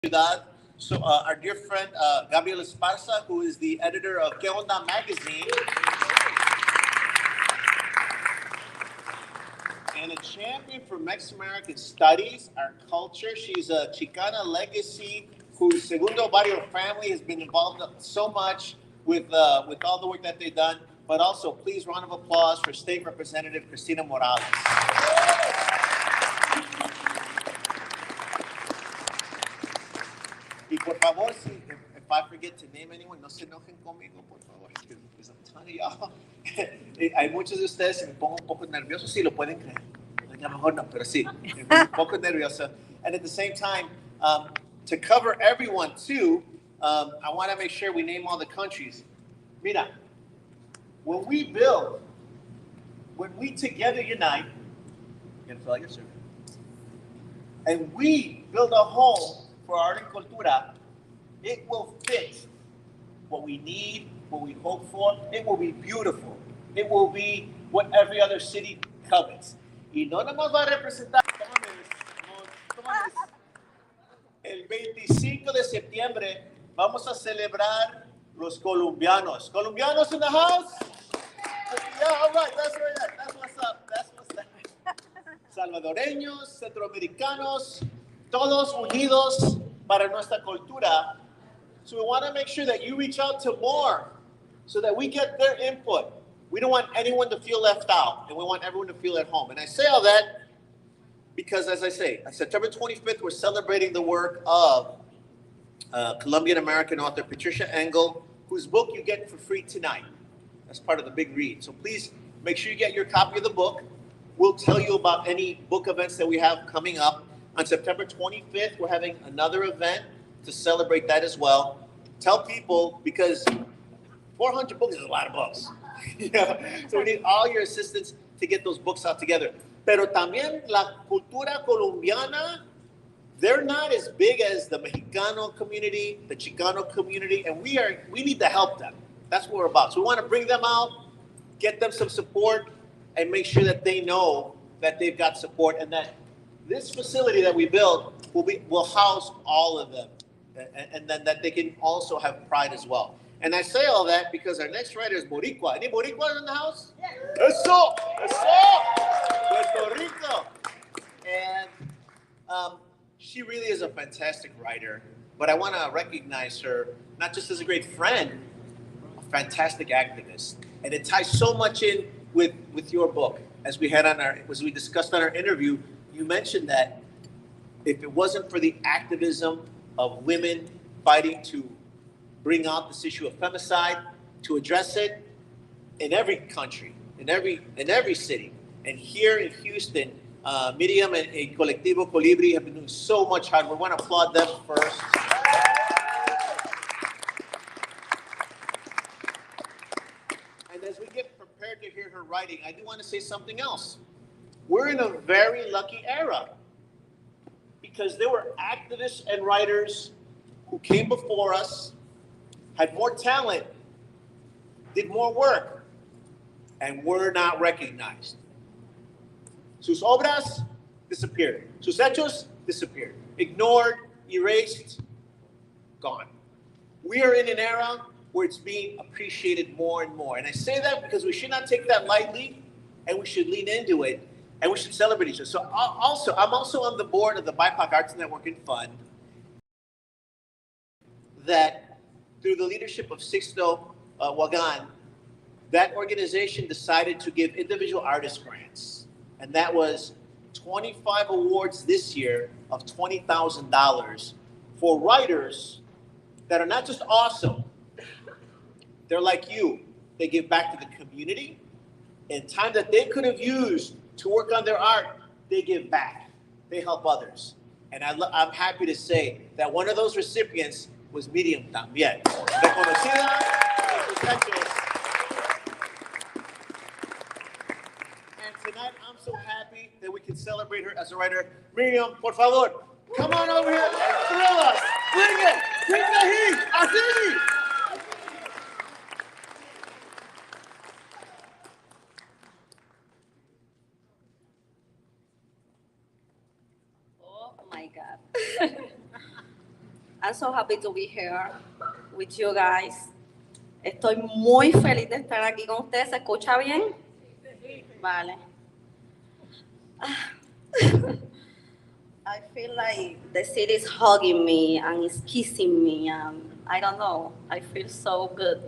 Ciudad. So our dear friend Gabriel Esparza, who is the editor of Que Onda magazine and a champion for Mexican American studies, our culture. She's a Chicana legacy whose Segundo Barrio family has been involved so much with all the work that they've done. But also, please, round of applause for State Representative Cristina Morales. Y por favor, if I forget to name anyone, no se enojen conmigo, por favor. There's a ton of y'all. Hay muchos de ustedes que me pongo un poco nervioso, sí, lo pueden creer. A lo mejor no, pero sí, un poco nervioso. And at the same time, to cover everyone too, I want to make sure we name all the countries. Mira, when we together unite, you're gonna feel like a servant, and we build a home for art and cultura, it will fit what we need, what we hope for. It will be beautiful. It will be what every other city covets. Y no nomás va a representar, el 25 de septiembre vamos a celebrar los colombianos. Colombianos in the house? Yeah, all right, that's right. That's what's up. That's what's up. Salvadoreños, centroamericanos, todos unidos para nuestra cultura. So we want to make sure that you reach out to more so that we get their input. We don't want anyone to feel left out, and we want everyone to feel at home. And I say all that because, as I say, on September 25th, we're celebrating the work of Colombian-American author Patricia Engel, whose book you get for free tonight. That's part of the big read. So please make sure you get your copy of the book. We'll tell you about any book events that we have coming up. On September 25th, we're having another event to celebrate that as well. Tell people, because 400 books is a lot of books. So we need all your assistance to get those books out together. Pero también la cultura colombiana, they're not as big as the Mexicano community, the Chicano community, and we need to help them. That's what we're about. So we want to bring them out, get them some support, and make sure that they know that they've got support and that this facility that we build will house all of them, and then that they can also have pride as well. And I say all that because our next writer is Boricua. Any Boricuas in the house? Yes. Eso! Puerto Rico! And she really is a fantastic writer, but I want to recognize her not just as a great friend, a fantastic activist. And it ties so much in with your book. As we discussed on our interview, you mentioned that if it wasn't for the activism of women fighting to bring out this issue of femicide, to address it in every country, in every city, and here in Houston, Miriam and Colectivo Colibri have been doing so much hard work. We want to applaud them first. And as we get prepared to hear her writing, I do want to say something else. We're in a very lucky era because there were activists and writers who came before us, had more talent, did more work, and were not recognized. Sus obras disappeared. Sus hechos disappeared. Ignored, erased, gone. We are in an era where it's being appreciated more and more. And I say that because we should not take that lightly, and we should lean into it, and we should celebrate each other. So I'm also on the board of the BIPOC Arts Networking Fund that, through the leadership of Sixto Wagan, that organization decided to give individual artist grants. And that was 25 awards this year of $20,000 for writers that are not just awesome. They're like you. They give back to the community. And time that they could have used to work on their art, they give back. They help others. And I'm happy to say that one of those recipients was Miriam también. Reconocida por sus hechos. And tonight, I'm so happy that we can celebrate her as a writer. Miriam, por favor, come on over here and thrill us. Bring it. Bring the heat. Así. Oh my God. I'm so happy to be here with you guys. Estoy muy feliz de estar aquí con ustedes. ¿Se escucha bien? Vale. I feel like the city is hugging me and is kissing me. I don't know. I feel so good.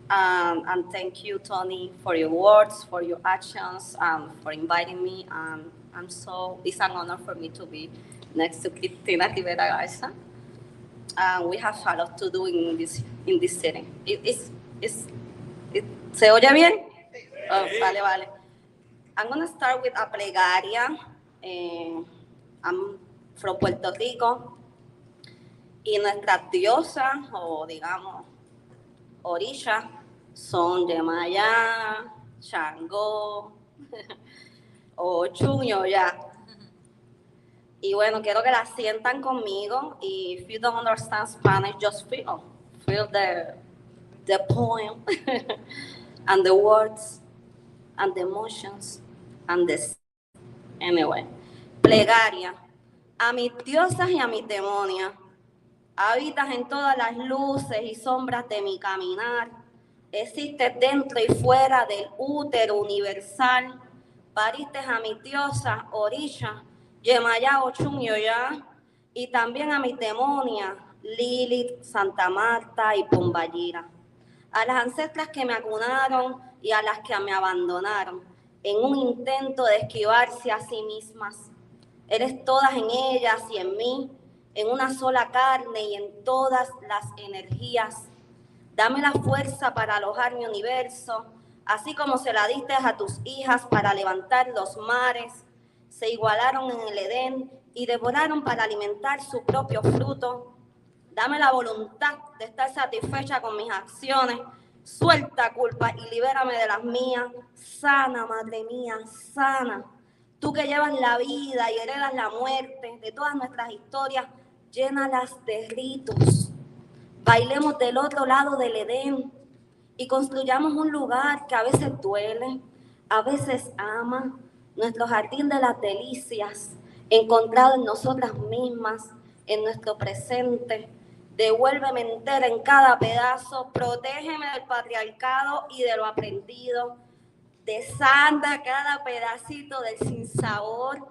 And thank you, Tony, for your words, for your actions, for inviting me. It's an honor for me to be next to Cristina Rivera Garza. We have a lot to do in this city. ¿Se oye bien? Oh, vale. I'm going to start with a plegaria. I'm from Puerto Rico. Y nuestras diosas, o digamos, orillas, son Yemayá, Changó, o Chuño ya. Y bueno, quiero que la sientan conmigo. Y if you don't understand Spanish, just feel the poem and the words and the emotions and the... Anyway, plegaria. A mis diosas y a mis demonias, habitas en todas las luces y sombras de mi caminar. Existes dentro y fuera del útero universal. Pariste a mis diosas, orillas, Yemayá, Ochun y Oyá, y también a mis demonias, Lilith, Santa Marta y Pombayira. A las ancestras que me acunaron y a las que me abandonaron, en un intento de esquivarse a sí mismas. Eres todas en ellas y en mí, en una sola carne y en todas las energías. Dame la fuerza para alojar mi universo, así como se la diste a tus hijas para levantar los mares. Se igualaron en el Edén y devoraron para alimentar su propio fruto. Dame la voluntad de estar satisfecha con mis acciones. Suelta culpa y libérame de las mías. Sana, madre mía, sana. Tú que llevas la vida y heredas la muerte de todas nuestras historias, llénalas de ritos. Bailemos del otro lado del Edén y construyamos un lugar que a veces duele, a veces ama, nuestro jardín de las delicias, encontrado en nosotras mismas, en nuestro presente. Devuélveme entera en cada pedazo, protégeme del patriarcado y de lo aprendido. Desanda cada pedacito del sinsabor,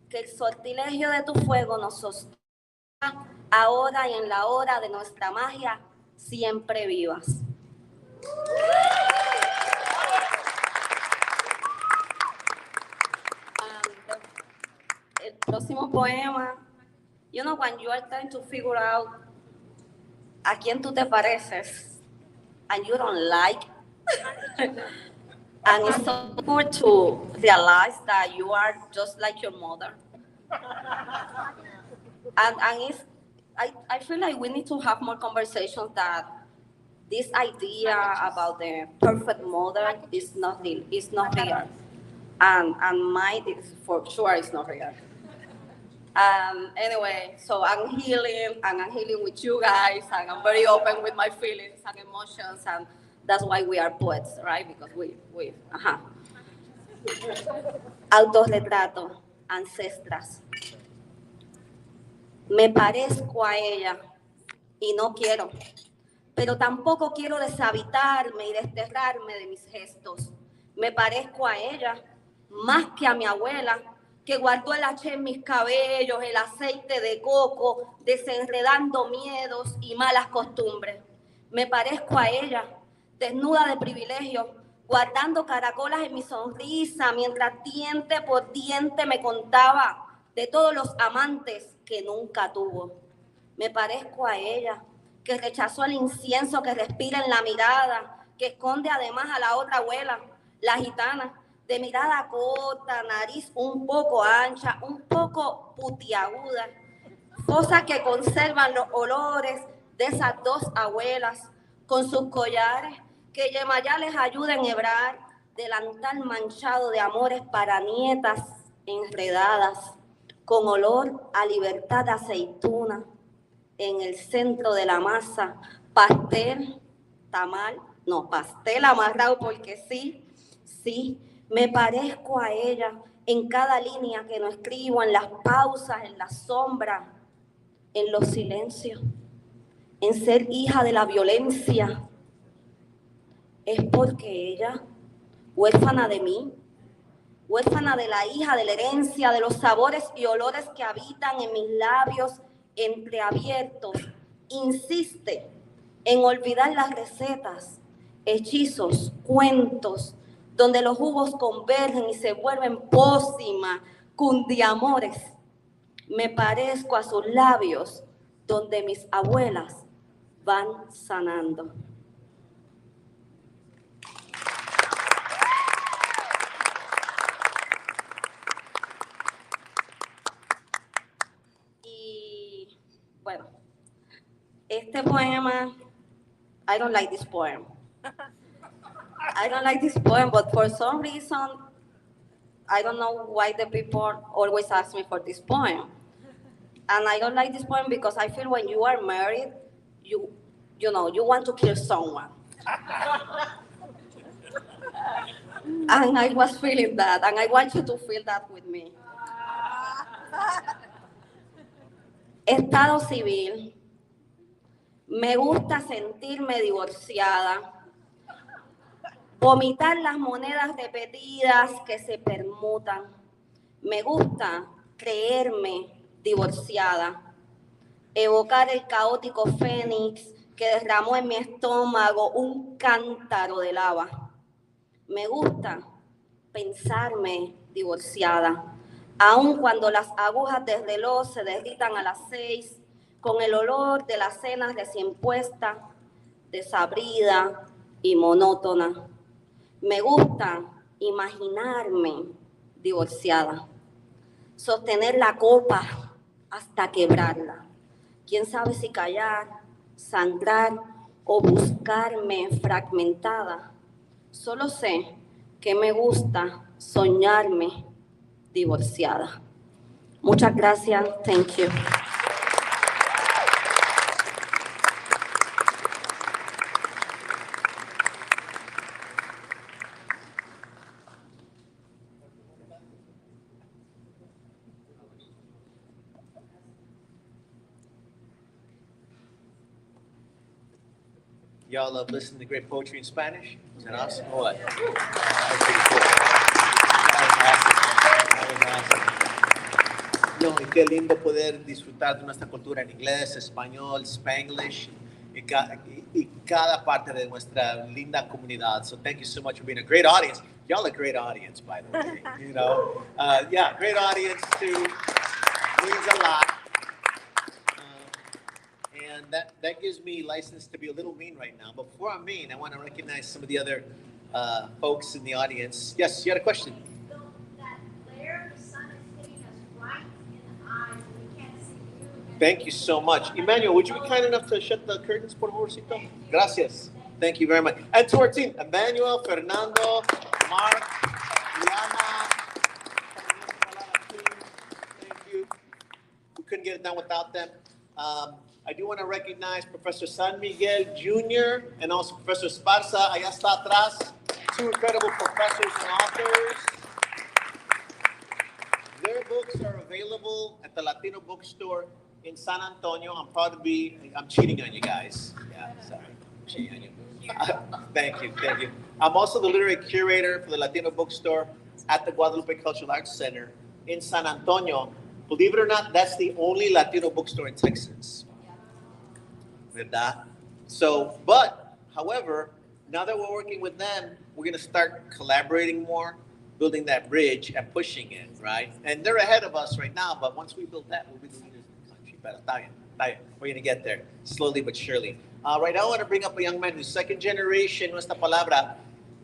que el sortilegio de tu fuego nos sostenga ahora y en la hora de nuestra magia, siempre vivas. El próximo poema, you know, when you are trying to figure out a quién tú te pareces and you don't like and it's so good to realize that you are just like your mother. And I feel like we need to have more conversations that this idea about the perfect mother is not real. And mine is for sure is not real. Anyway, so I'm healing with you guys, and I'm very open with my feelings and emotions, and that's why we are poets, right? Because we Autorretrato, ancestras. Me parezco a ella y no quiero, pero tampoco quiero deshabitarme y desterrarme de mis gestos. Me parezco a ella más que a mi abuela, que guardó el H en mis cabellos, el aceite de coco, desenredando miedos y malas costumbres. Me parezco a ella, desnuda de privilegio, guardando caracolas en mi sonrisa, mientras diente por diente me contaba de todos los amantes que nunca tuvo. Me parezco a ella, que rechazó el incienso que respira en la mirada, que esconde además a la otra abuela, la gitana, de mirada corta, nariz un poco ancha, un poco putiaguda, cosas que conservan los olores de esas dos abuelas, con sus collares, que Yemayá les ayuda a enhebrar, delantal manchado de amores para nietas enredadas, con olor a libertad de aceituna, en el centro de la masa, pastel amarrado, porque sí, me parezco a ella en cada línea que no escribo, en las pausas, en las sombras. en los silencios, en ser hija de la violencia, es porque ella, huérfana de mí, huérfana de la hija, de la herencia, de los sabores y olores que habitan en mis labios entreabiertos, insiste en olvidar las recetas, hechizos, cuentos, donde los jugos convergen y se vuelven pócima, cundiamores. Me parezco a sus labios, donde mis abuelas van sanando. Y bueno, este poema, I don't like this poem. I don't like this poem, but for some reason, I don't know why the people always ask me for this poem. And I don't like this poem because I feel when you are married, you know, you want to kill someone. And I was feeling that, and I want you to feel that with me. Estado civil. Me gusta sentirme divorciada. Vomitar las monedas repetidas que se permutan. Me gusta creerme divorciada. Evocar el caótico fénix que derramó en mi estómago un cántaro de lava. Me gusta pensarme divorciada, aun cuando las agujas del reloj se derritan a las 6, con el olor de la cena recién puesta, desabrida y monótona. Me gusta imaginarme divorciada, sostener la copa hasta quebrarla. Quién sabe si callar, sangrar o buscarme fragmentada. Solo sé que me gusta soñarme divorciada. Muchas gracias. Thank you. Y'all love listening to great poetry in Spanish? Is that awesome? Or what? That was awesome. No, y qué lindo poder disfrutar de nuestra cultura en inglés, español, Spanglish, y cada parte de nuestra linda comunidad. So thank you so much for being a great audience. Y'all a great audience, by the way. You know, yeah, great audience too. Means a lot. And that gives me license to be a little mean right now. But before I'm mean, I want to recognize some of the other folks in the audience. Yes, you had a question? So that glare, the sun is hitting us right in the eyes. We can't see you. Thank you so much. Emmanuel, would you be kind enough to shut the curtains, por favorcito? Gracias. Thank you very much. And to our team, Emmanuel, Fernando, Mark, Liana. Thank you. We couldn't get it done without them. I do want to recognize Professor San Miguel Jr. and also Professor Esparza, allá está atrás, two incredible professors and authors. Their books are available at the Latino bookstore in San Antonio. I'm cheating on you guys. Yeah, sorry, I'm cheating on you. Thank you. I'm also the literary curator for the Latino bookstore at the Guadalupe Cultural Arts Center in San Antonio. Believe it or not, that's the only Latino bookstore in Texas. ¿Verdad? So, but, however, now that we're working with them, we're going to start collaborating more, building that bridge and pushing it, right? And they're ahead of us right now, but once we build that, we'll be the leaders in the country. Pero está bien. We're going to get there, slowly but surely. Right now, I want to bring up a young man who's second generation, nuestra palabra.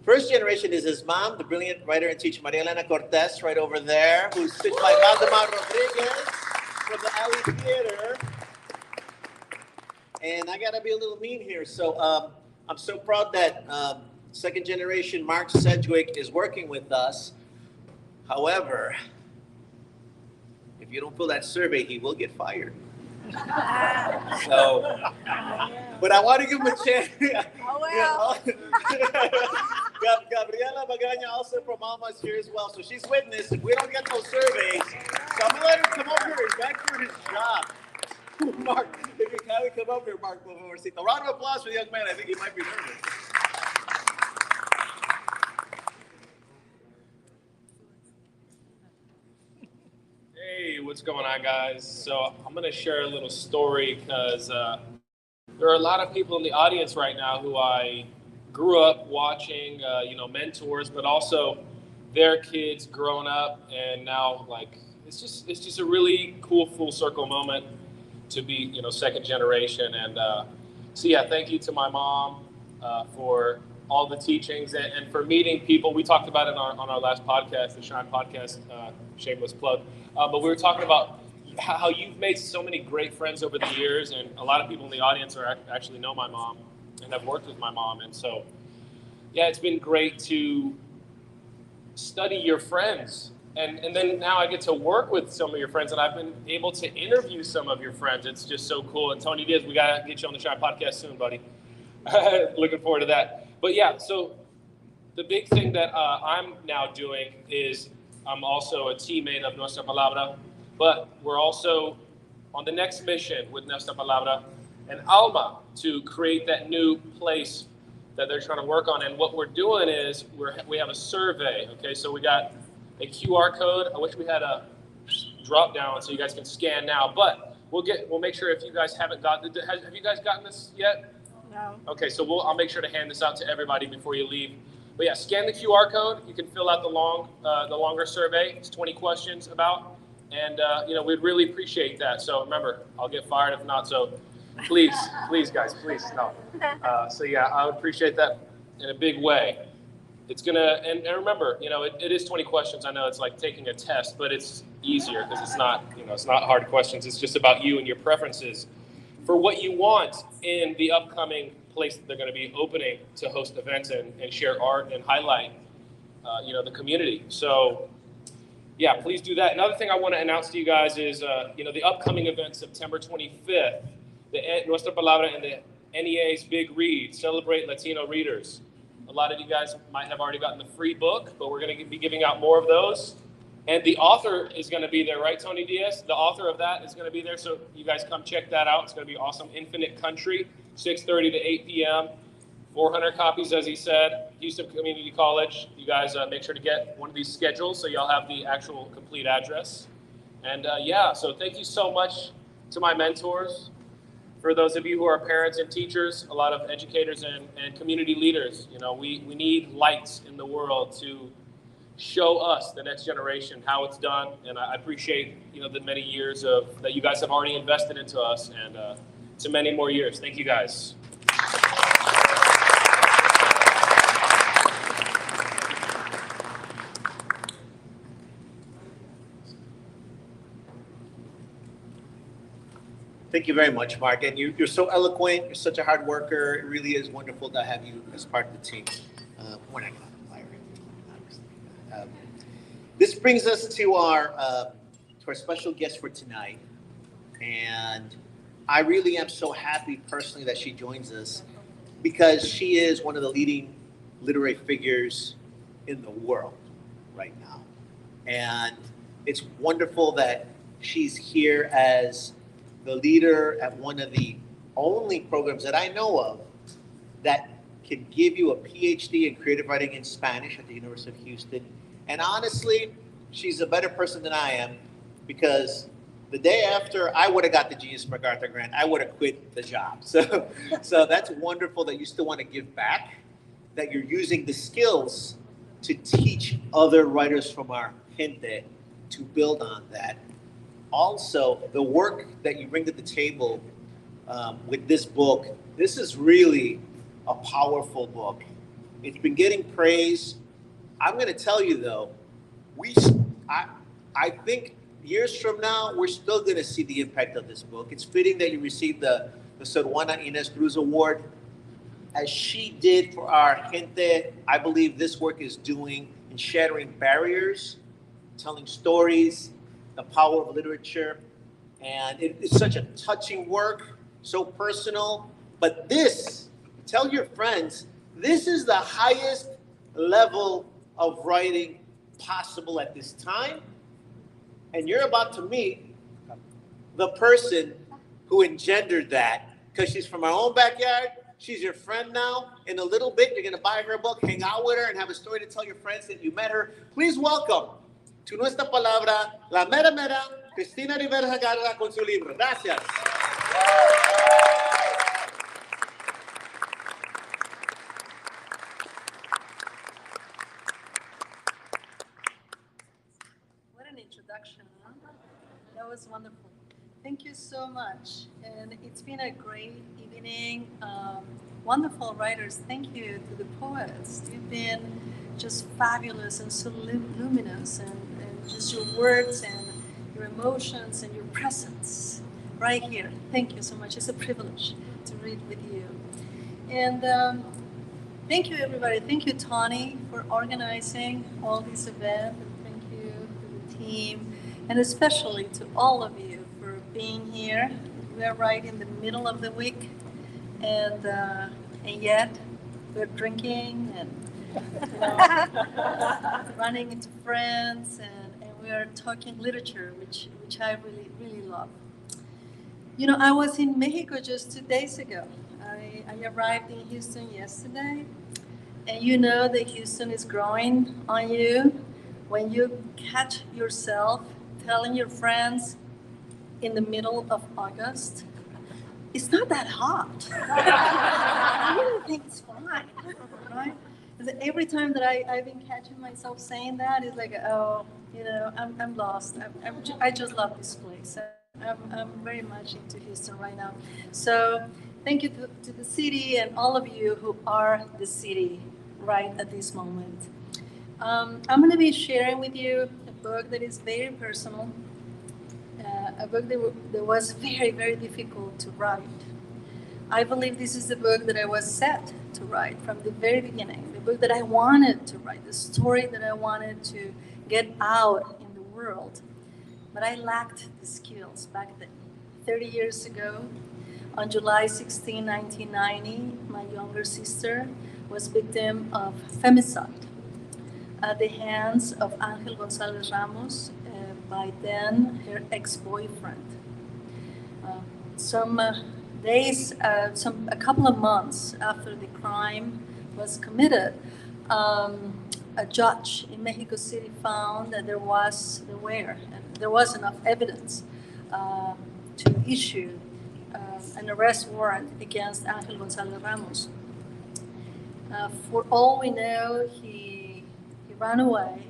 First generation is his mom, the brilliant writer and teacher, Maria Elena Cortez, right over there, who's sitting by Valdemar Rodriguez from the Alley Theater. And I got to be a little mean here. So I'm so proud that second generation Mark Sedgwick is working with us. However, if you don't fill that survey, he will get fired. So, but I want to give him a chance. Oh, well. Gabriela Magaña, also from Alma, is here as well. So she's witness if we don't get those surveys. So I'm going to let her come over here. He's back for his job. Mark, if you kindly come up here, Mark, por favorcito. Round of applause for the young man. I think he might be nervous. Hey, what's going on, guys? So I'm going to share a little story because there are a lot of people in the audience right now who I grew up watching, mentors, but also their kids growing up, and now it's just a really cool full circle moment to be second generation. And so yeah, thank you to my mom for all the teachings and for meeting people. We talked about it on our last podcast, the Shine podcast, shameless plug. But we were talking about how you've made so many great friends over the years, and a lot of people in the audience actually know my mom and have worked with my mom. And so, yeah, it's been great to study your friends. And then now I get to work with some of your friends, and I've been able to interview some of your friends. It's just so cool. And Tony Diaz, we got to get you on the Shine podcast soon, buddy. Looking forward to that. But yeah, so the big thing that I'm now doing is I'm also a teammate of Nuestra Palabra, but we're also on the next mission with Nuestra Palabra and Alma to create that new place that they're trying to work on. And what we're doing is we have a survey. Okay, so we got a QR code. I wish we had a drop down so you guys can scan now, but we'll make sure if you guys haven't gotten it. Have you guys gotten this yet? No. Okay, so I'll make sure to hand this out to everybody before you leave. But yeah, scan the QR code. You can fill out the longer survey. It's 20 questions about, and we'd really appreciate that. So remember, I'll get fired if not. So please guys, please no. So yeah, I would appreciate that in a big way. It's gonna, and remember, it is 20 questions. I know it's like taking a test, but it's easier because it's not hard questions. It's just about you and your preferences for what you want in the upcoming place that they're going to be opening to host events and share art and highlight, the community. So yeah, please do that. Another thing I want to announce to you guys is, the upcoming event, September 25th, the Nuestra Palabra and the NEA's Big Read, Celebrate Latino Readers. A lot of you guys might have already gotten the free book, but we're going to be giving out more of those. And the author is going to be there, right, Tony Diaz? The author of that is going to be there, so you guys come check that out. It's going to be awesome. Infinite Country, 6:30 to 8 p.m. 400 copies, as he said. Houston Community College. You guys make sure to get one of these schedules so y'all have the actual complete address. And so thank you so much to my mentors. For those of you who are parents and teachers, a lot of educators and community leaders, we need lights in the world to show us, the next generation, how it's done. And I appreciate, the many years that you guys have already invested into us, and to many more years. Thank you guys. Thank you very much, Mark. And you're so eloquent. You're such a hard worker. It really is wonderful to have you as part of the team. We're not going to fire you. This brings us to our special guest for tonight. And I really am so happy personally that she joins us because she is one of the leading literary figures in the world right now. And it's wonderful that she's here as the leader at one of the only programs that I know of that can give you a PhD in creative writing in Spanish at the University of Houston. And honestly, she's a better person than I am because the day after I would have got the Genius MacArthur grant, I would have quit the job. So that's wonderful that you still want to give back, that you're using the skills to teach other writers from our gente to build on that. Also, the work that you bring to the table with this book, this is really a powerful book. It's been getting praise. I'm going to tell you though, I think years from now, we're still going to see the impact of this book. It's fitting that you received the Sor Juana Inez Cruz Award. As she did for our gente, I believe this work is doing in shattering barriers, telling stories, the power of literature. And it's such a touching work, so personal. But this, tell your friends, this is the highest level of writing possible at this time. And you're about to meet the person who engendered that, because she's from our own backyard. She's your friend now. In a little bit, you're going to buy her a book, hang out with her, and have a story to tell your friends that you met her. Please welcome to Nuestra Palabra, la mera mera, Cristina Rivera Garza con su libro. Gracias. What an introduction, huh? That was wonderful. Thank you so much. And it's been a great evening. Wonderful writers. Thank you to the poets. You've been just fabulous and so luminous, and just your words and your emotions and your presence right here. Thank you so much. It's a privilege to read with you. And thank you, everybody. Thank you, Tawny, for organizing all these events. And thank you to the team, and especially to all of you for being here. We are right in the middle of the week, and yet we're drinking and running into friends, and we are talking literature, which I really, really love. You know, I was in Mexico just 2 days ago. I arrived in Houston yesterday, and you know that Houston is growing on you when you catch yourself telling your friends in the middle of August, it's not that hot. I really think it's fine, right? Every time that I've been catching myself saying that, it's like, oh, you know, I'm lost. I just love this place. I'm very much into Houston right now. So thank you to the city and all of you who are the city right at this moment. I'm going to be sharing with you a book that is very personal, a book that was very, very difficult to write. I believe this is the book that I was set to write from the very beginning, the book that I wanted to write, the story that I wanted to get out in the world. But I lacked the skills back then. 30 years ago, on July 16, 1990, my younger sister was victim of femicide at the hands of Angel Gonzalez Ramos, by then her ex-boyfriend. A couple of months after the crime was committed, a judge in Mexico City found that there was enough evidence to issue an arrest warrant against Angel Gonzalez Ramos. For all we know, he ran away.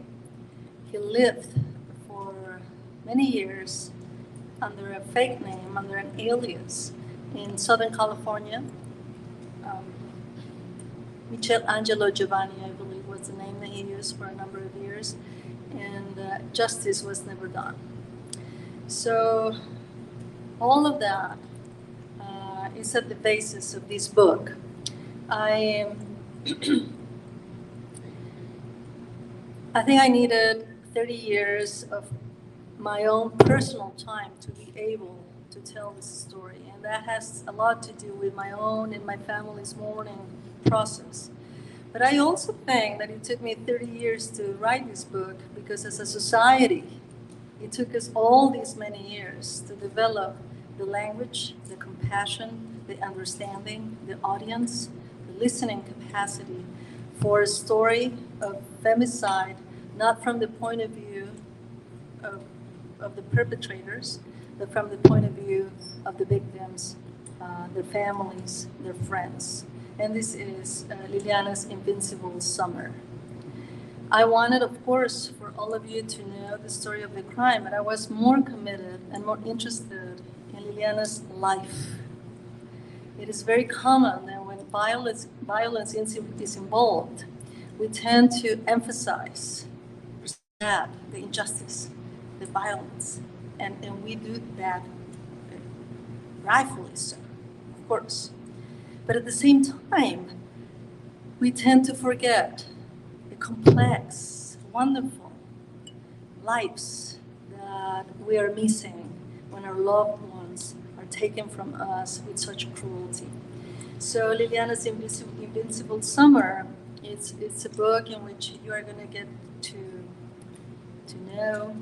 He lived for many years under a fake name, under an alias in Southern California. Michelangelo Giovanni, I believe, was the name that he used for a number of years, and justice was never done. So all of that is at the basis of this book. I think I needed 30 years of my own personal time to be able to tell this story, and that has a lot to do with my own and my family's mourning process. But I also think that it took me 30 years to write this book because as a society, it took us all these many years to develop the language, the compassion, the understanding, the audience, the listening capacity for a story of femicide, not from the point of view of the perpetrators, but from the point of view of the victims, their families, their friends. And this is Liliana's Invincible Summer. I wanted, of course, for all of you to know the story of the crime, but I was more committed and more interested in Liliana's life. It is very common that when violence is involved, we tend to emphasize that, the injustice, the violence, and we do that rightfully so, of course. But at the same time, we tend to forget the complex, wonderful lives that we are missing when our loved ones are taken from us with such cruelty. So Liliana's Invincible Summer, it's a book in which you are going to get to know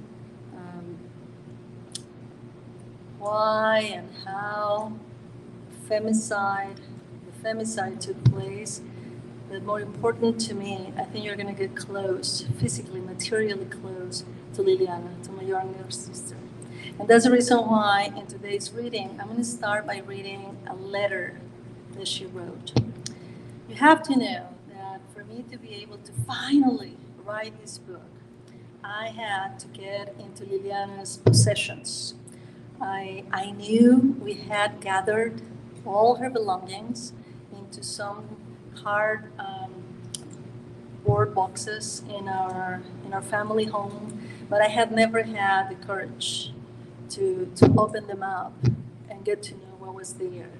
why and how the femicide took place. But more important to me, I think you're going to get close, physically, materially close to Liliana, to my younger sister. And that's the reason why in today's reading, I'm going to start by reading a letter that she wrote. You have to know that for me to be able to finally write this book, I had to get into Liliana's possessions. I knew we had gathered all her belongings into some hard board boxes in our family home, but I had never had the courage to open them up and get to know what was there.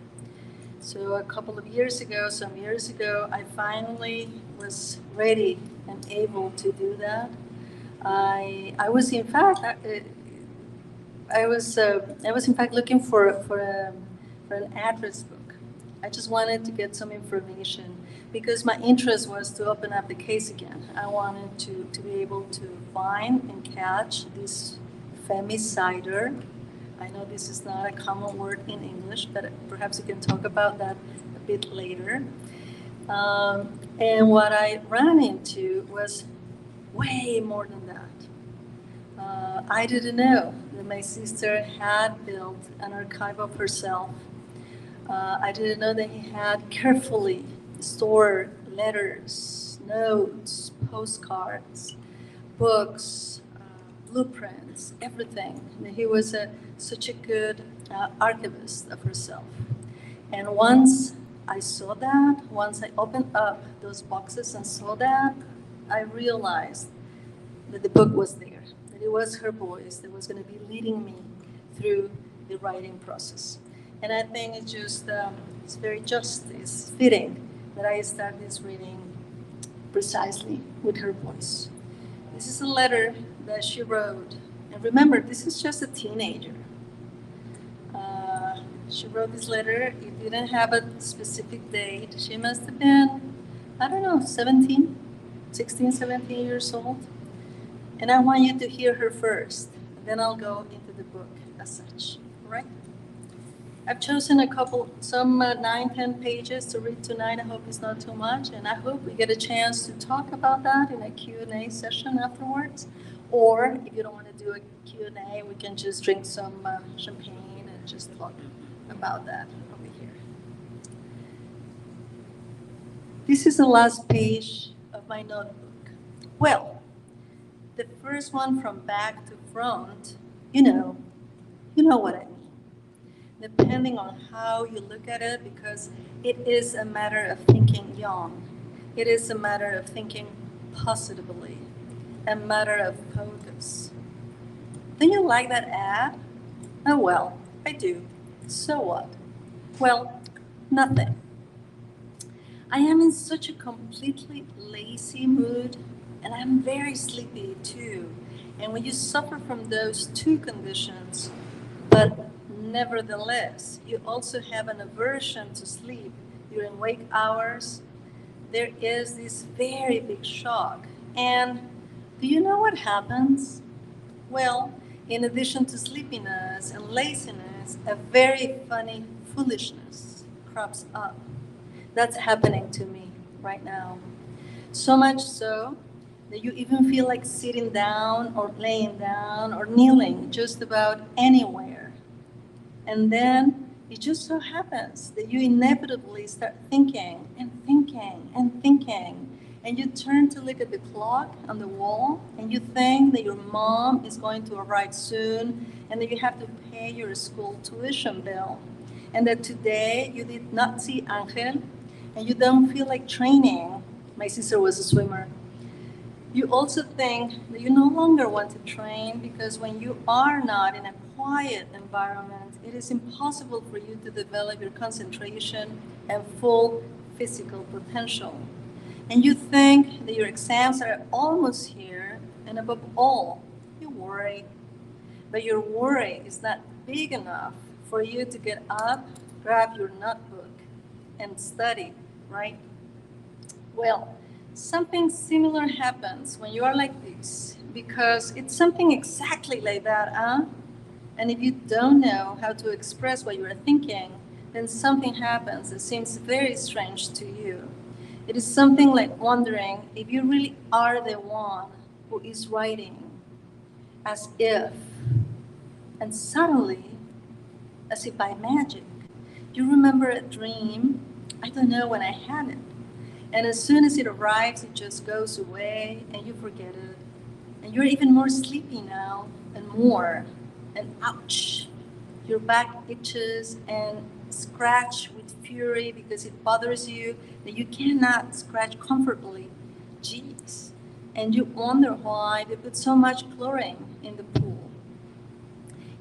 So a couple of years ago, some years ago, I finally was ready and able to do that. I was in fact looking for an address book. I just wanted to get some information because my interest was to open up the case again. I wanted to be able to find and catch this femicider. I know this is not a common word in English, but perhaps we can talk about that a bit later. And what I ran into was way more than that. I didn't know that my sister had built an archive of herself. I didn't know that he had carefully stored letters, notes, postcards, books, blueprints, everything. He was such a good archivist of herself. And once I saw that, once I opened up those boxes and saw that, I realized that the book was there, that it was her voice that was going to be leading me through the writing process. And I think it's just, it's very just, it's fitting that I start this reading precisely with her voice. This is a letter that she wrote. And remember, this is just a teenager. She wrote this letter. It didn't have a specific date. She must have been, I don't know, 16, 17 years old. And I want you to hear her first. And then I'll go into the book as such. All right? I've chosen some 9-10 pages to read tonight. I hope it's not too much. And I hope we get a chance to talk about that in a Q&A session afterwards. Or if you don't want to do a Q&A, we can just drink some champagne and just talk about that over here. This is the last page of my notebook. Well, the first one from back to front, you know what I mean. Depending on how you look at it, because it is a matter of thinking young. It is a matter of thinking positively, a matter of focus. Don't you like that ad? Oh, well, I do. So what? Well, nothing. I am in such a completely lazy mood, and I'm very sleepy too. And when you suffer from those two conditions, but nevertheless, you also have an aversion to sleep during wake hours, there is this very big shock. And do you know what happens? Well, in addition to sleepiness and laziness, a very funny foolishness crops up. That's happening to me right now. So much so that you even feel like sitting down or laying down or kneeling just about anywhere. And then it just so happens that you inevitably start thinking and thinking and thinking. And you turn to look at the clock on the wall and you think that your mom is going to arrive soon and that you have to pay your school tuition bill. And that today you did not see Angel and you don't feel like training. My sister was a swimmer. You also think that you no longer want to train because when you are not in a quiet environment, it is impossible for you to develop your concentration and full physical potential. And you think that your exams are almost here, and above all, you worry. But your worry is not big enough for you to get up, grab your notebook, and study, right? Well, something similar happens when you are like this, because it's something exactly like that, huh? And if you don't know how to express what you are thinking, then something happens that seems very strange to you. It is something like wondering if you really are the one who is writing, as if, and suddenly, as if by magic, you remember a dream. I don't know when I had it. And as soon as it arrives, it just goes away and you forget it. And you're even more sleepy now and more. And ouch, your back itches and scratch with fury because it bothers you that you cannot scratch comfortably. Jeez. And you wonder why they put so much chlorine in the pool.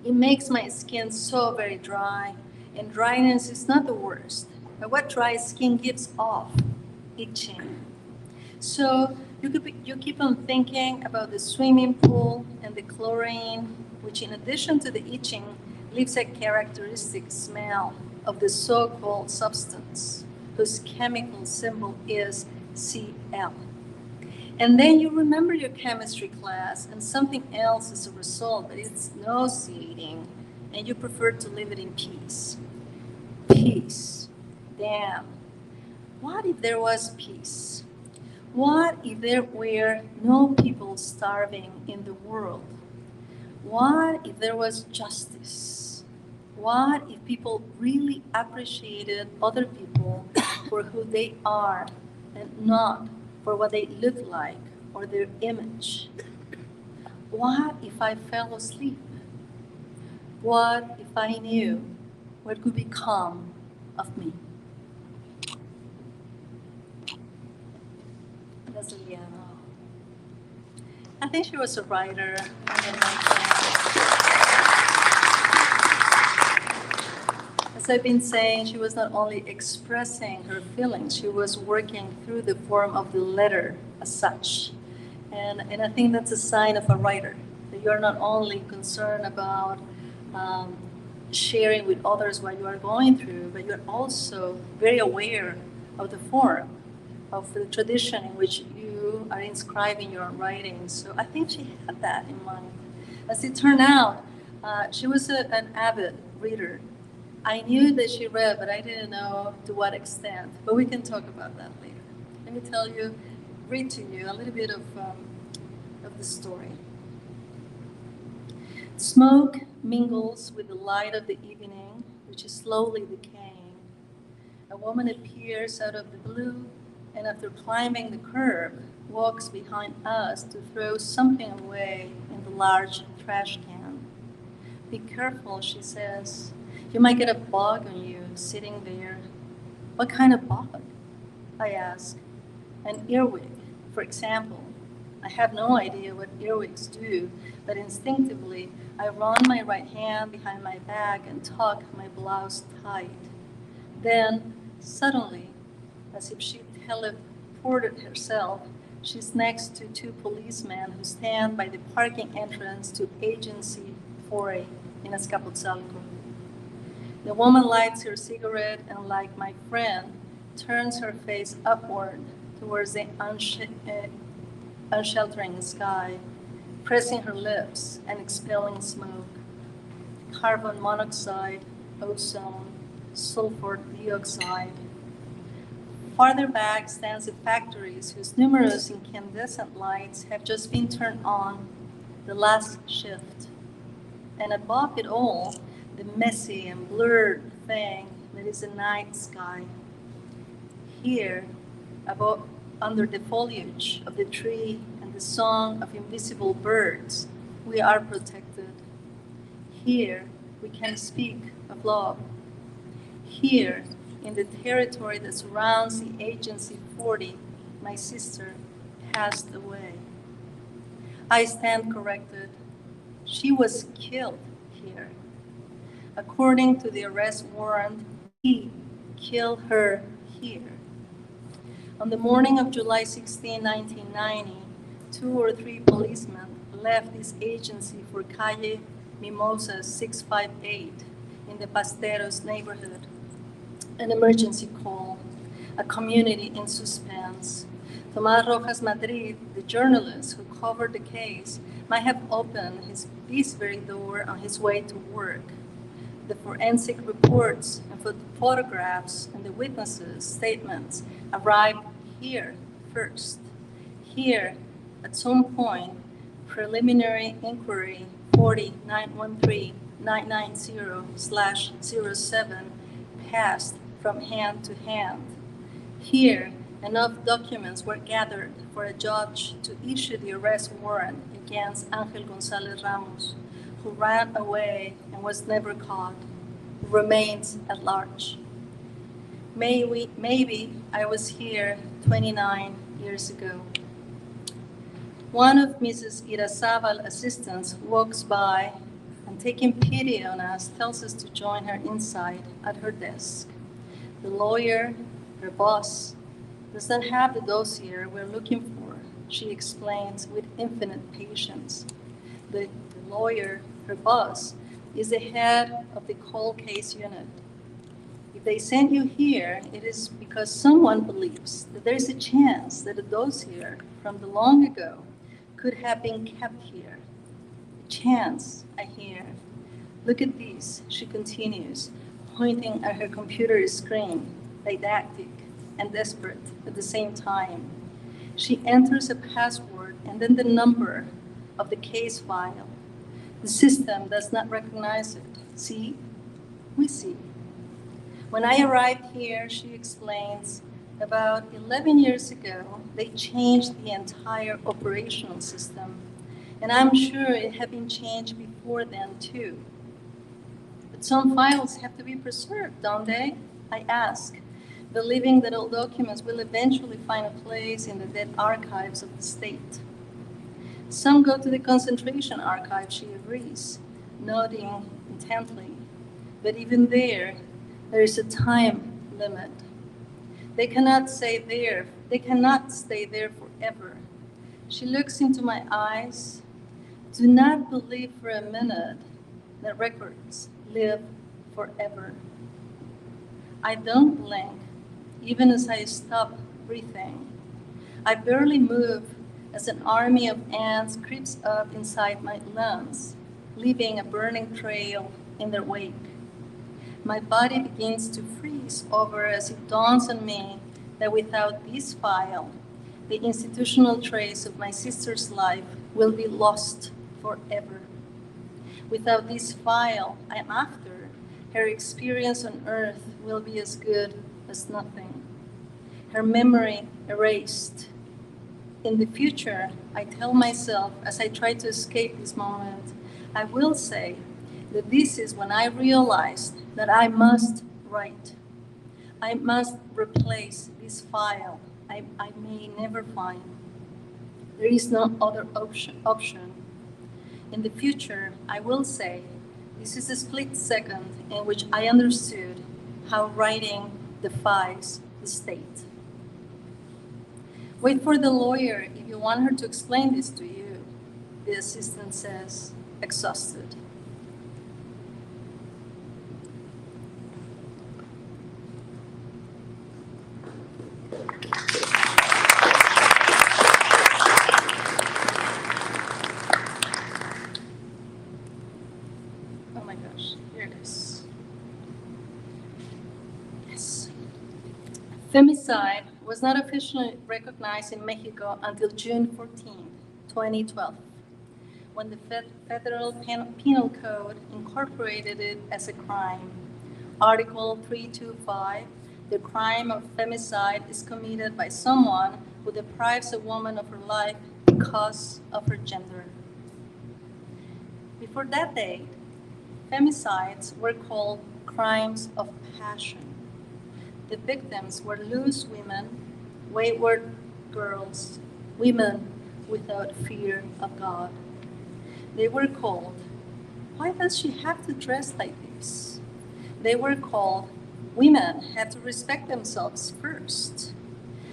It makes my skin so very dry, and dryness is not the worst. But what dry skin gives off? Itching. So you keep on thinking about the swimming pool and the chlorine, which in addition to the itching, leaves a characteristic smell of the so-called substance, whose chemical symbol is Cl. And then you remember your chemistry class and something else as a result, but it's nauseating, and you prefer to live it in peace. Peace. Damn. What if there was peace? What if there were no people starving in the world? What if there was justice? What if people really appreciated other people for who they are and not for what they look like or their image? What if I fell asleep? What if I knew what could become of me? That's Liana. I think she was a writer. As I've been saying, she was not only expressing her feelings, she was working through the form of the letter as such. And I think that's a sign of a writer, that you're not only concerned about sharing with others what you are going through, but you're also very aware of the form, of the tradition in which you are inscribing your own writing. So I think she had that in mind. As it turned out, she was an avid reader. I knew that she read, but I didn't know to what extent. But we can talk about that later. Let me read to you a little bit of the story. Smoke mingles with the light of the evening, which is slowly decaying. A woman appears out of the blue, and after climbing the curb, walks behind us to throw something away in the large trash can. Be careful, she says. You might get a bug on you sitting there. What kind of bug? I ask. An earwig, for example. I have no idea what earwigs do, but instinctively I run my right hand behind my back and tuck my blouse tight. Then, suddenly, as if she teleported herself, she's next to two policemen who stand by the parking entrance to Agency 4A in Azcapotzalco. The woman lights her cigarette and, like my friend, turns her face upward towards the unsheltering sky, pressing her lips and expelling smoke. Carbon monoxide, ozone, sulfur dioxide. Farther back stands the factories whose numerous incandescent lights have just been turned on, the last shift. And above it all, the messy and blurred thing that is the night sky. Here, above, under the foliage of the tree and the song of invisible birds, we are protected. Here, we can speak of love. Here, in the territory that surrounds the Agency 40, my sister passed away. I stand corrected. She was killed here. According to the arrest warrant, he killed her here. On the morning of July 16, 1990, 2 or 3 policemen left this agency for Calle Mimosa 658 in the Pasteros neighborhood. An emergency call, a community in suspense. Tomás Rojas Madrid, the journalist who covered the case, might have opened this very door on his way to work. The forensic reports and photographs and the witnesses' statements arrived here first. Here, at some point, preliminary inquiry 40913-990/07 passed from hand to hand. Here, enough documents were gathered for a judge to issue the arrest warrant against Ángel González Ramos, who ran away and was never caught, who remains at large. Maybe I was here 29 years ago. One of Mrs. Irazábal's assistants walks by and, taking pity on us, tells us to join her inside at her desk. The lawyer, her boss, does not have the dossier we're looking for, she explains with infinite patience. The lawyer, her boss, is the head of the cold case unit. If they sent you here, it is because someone believes that there is a chance that a dossier from the long ago could have been kept here. A chance, I hear. Look at this, she continues, pointing at her computer screen, didactic and desperate at the same time. She enters a password and then the number of the case file. The system does not recognize it. See? We see. When I arrived here, she explains, about 11 years ago, they changed the entire operational system. And I'm sure it had been changed before then, too. But some files have to be preserved, don't they? I ask, believing that all documents will eventually find a place in the dead archives of the state. Some go to the concentration archive, she agrees, nodding intently. But even there is a time limit. They cannot stay there forever. She looks into my eyes. Do not believe for a minute that records live forever. I don't blink, even as I stop breathing. I barely move as an army of ants creeps up inside my lungs, leaving a burning trail in their wake. My body begins to freeze over as it dawns on me that without this file, the institutional trace of my sister's life will be lost forever. Without this file I'm after, her experience on earth will be as good as nothing. Her memory erased. In the future, I tell myself as I try to escape this moment, I will say that this is when I realized that I must write. I must replace this file I may never find. There is no other option. In the future, I will say, this is a split second in which I understood how writing defies the state. Wait for the lawyer if you want her to explain this to you, the assistant says, exhausted. Oh my gosh, here it is. Yes. Femicide was not officially recognized in Mexico until June 14, 2012, when the Federal Penal Code incorporated it as a crime. Article 325, the crime of femicide is committed by someone who deprives a woman of her life because of her gender. Before that date, femicides were called crimes of passion. The victims were loose women, wayward girls, women without fear of God. They were called, why does she have to dress like this? They were called, women have to respect themselves first.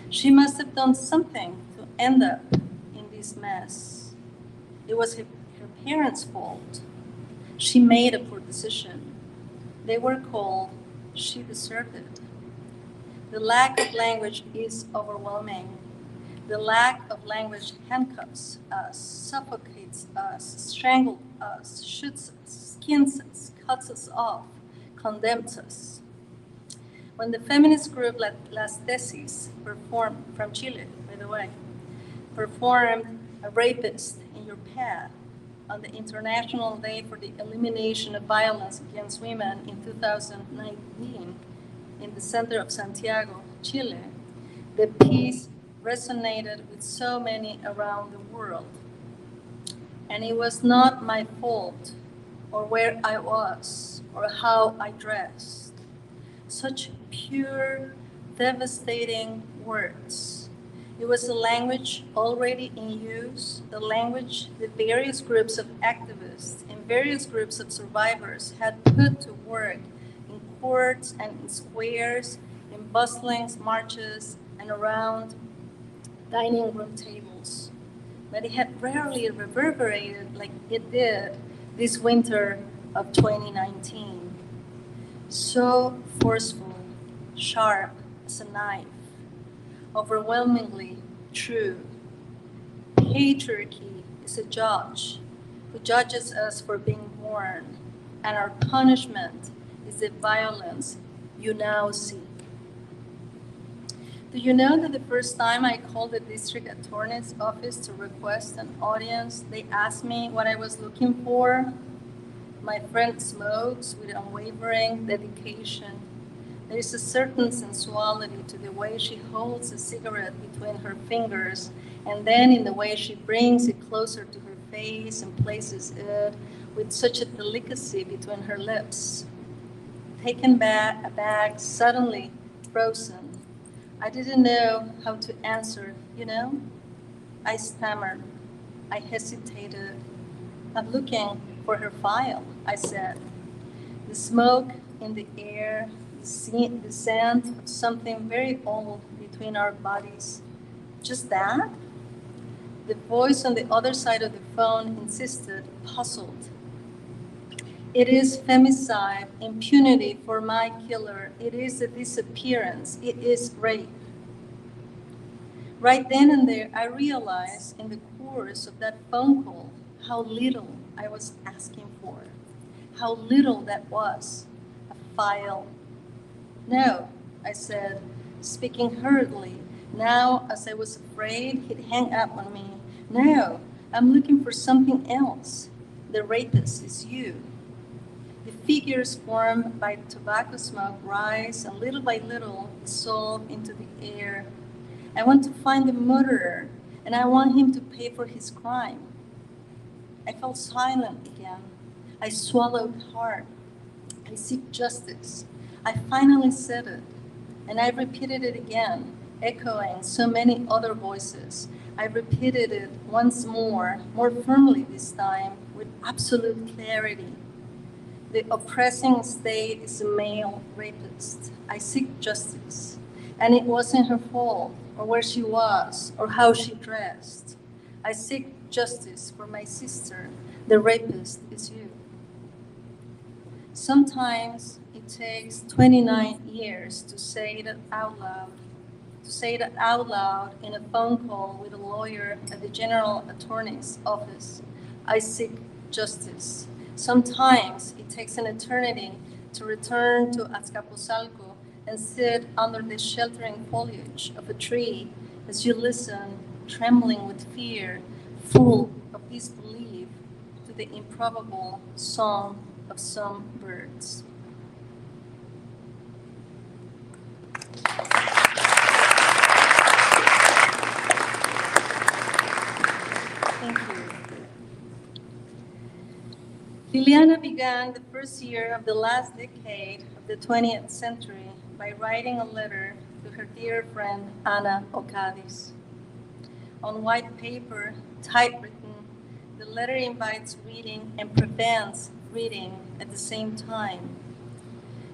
She must have done something to end up in this mess. It was her parents' fault. She made a poor decision. They were called, she deserved it. The lack of language is overwhelming. The lack of language handcuffs us, suffocates us, strangles us, shoots us, skins us, cuts us off, condemns us. When the feminist group Las Tesis performed, from Chile, by the way, performed A Rapist in Your Path on the International Day for the Elimination of Violence Against Women in 2019 in the center of Santiago, Chile, the piece resonated with so many around the world. And it was not my fault, or where I was, or how I dressed. Such pure, devastating words. It was a language already in use, the language that various groups of activists and various groups of survivors had put to work in courts and in squares, in bustlings, marches, and around dining room tables. But it had rarely reverberated like it did this winter of 2019. So forceful, sharp as a knife, overwhelmingly true. Patriarchy is a judge who judges us for being born, and our punishment is the violence you now see. Do you know that the first time I called the district attorney's office to request an audience, they asked me what I was looking for? My friend smokes with unwavering dedication. There is a certain sensuality to the way she holds a cigarette between her fingers, and then in the way she brings it closer to her face and places it with such a delicacy between her lips. Taken aback, suddenly frozen. I didn't know how to answer, you know? I stammered. I hesitated. I'm looking for her file, I said. The smoke in the air, the scent of something very old between our bodies. Just that? The voice on the other side of the phone insisted, puzzled. It is femicide, impunity for my killer. It is a disappearance. It is rape. Right then and there, I realized in the course of that phone call how little I was asking for, how little that was, a file. No, I said, speaking hurriedly, now as I was afraid he'd hang up on me. No, I'm looking for something else. The rapist is you. The figures formed by tobacco smoke rise and little by little dissolve into the air. I want to find the murderer, and I want him to pay for his crime. I fell silent again. I swallowed hard. I seek justice. I finally said it, and I repeated it again, echoing so many other voices. I repeated it once more firmly this time, with absolute clarity. The oppressing state is a male rapist. I seek justice. And it wasn't her fault, or where she was, or how she dressed. I seek justice for my sister. The rapist is you. Sometimes it takes 29 years to say that out loud. To say that out loud in a phone call with a lawyer at the General Attorney's office. I seek justice. Sometimes it takes an eternity to return to Azcapotzalco and sit under the sheltering foliage of a tree as you listen, trembling with fear, full of disbelief, to the improbable song of some birds. Thank you. Liliana began the first year of the last decade of the 20th century by writing a letter to her dear friend Ana Ocadis. On white paper, typewritten, the letter invites reading and prevents reading at the same time.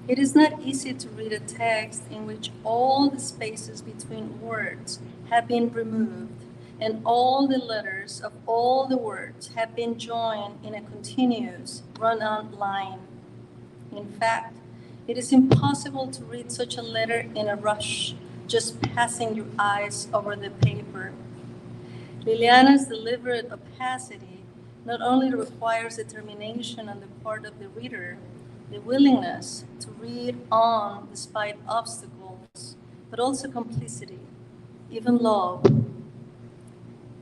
It is not easy to read a text in which all the spaces between words have been removed and all the letters of all the words have been joined in a continuous run-on line. In fact, it is impossible to read such a letter in a rush, just passing your eyes over the paper, Liliana's deliberate opacity not only requires determination on the part of the reader, the willingness to read on despite obstacles, but also complicity, even love.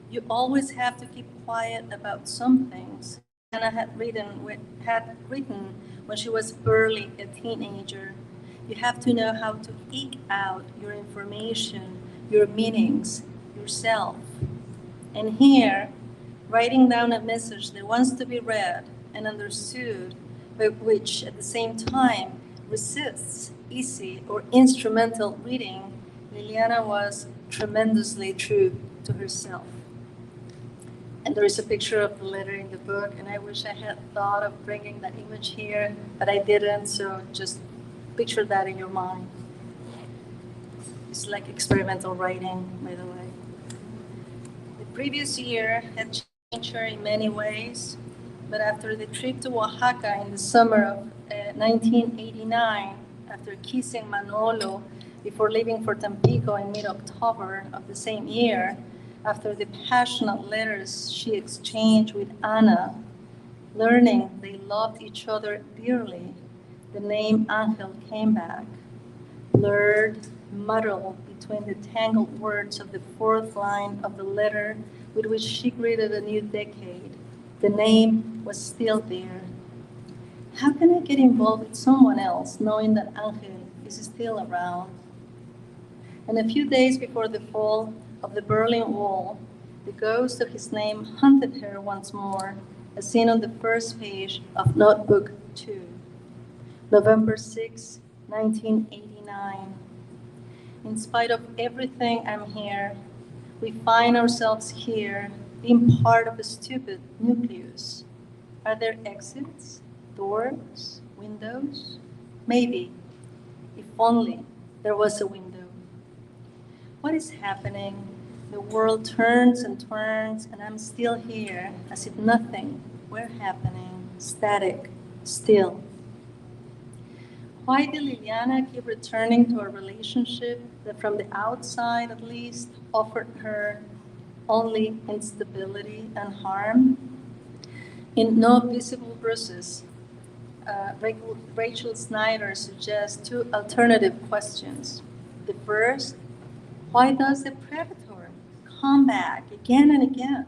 You always have to keep quiet about some things Liliana had written when she was barely a teenager. You have to know how to eke out your information, your meanings, yourself. And here, writing down a message that wants to be read and understood, but which at the same time resists easy or instrumental reading, Liliana was tremendously true to herself. And there is a picture of the letter in the book, and I wish I had thought of bringing that image here, but I didn't, so just picture that in your mind. It's like experimental writing, by the way. The previous year had changed her in many ways, but after the trip to Oaxaca in the summer of 1989, after kissing Manolo before leaving for Tampico in mid-October of the same year, after the passionate letters she exchanged with Ana, learning they loved each other dearly, the name Angel came back, blurred, muddled between the tangled words of the fourth line of the letter with which she greeted a new decade. The name was still there. How can I get involved with someone else knowing that Angel is still around? And a few days before the fall of the Berlin Wall, the ghost of his name haunted her once more, as seen on the first page of Notebook 2. November 6, 1989. In spite of everything, I'm here. We find ourselves here, being part of a stupid nucleus. Are there exits, doors, windows? Maybe, if only there was a window. What is happening? The world turns and turns, and I'm still here, as if nothing were happening, static, still. Why did Liliana keep returning to a relationship that from the outside at least offered her only instability and harm? In No Visible Bruises, Rachel Snyder suggests two alternative questions. The first, why does the predator come back again and again?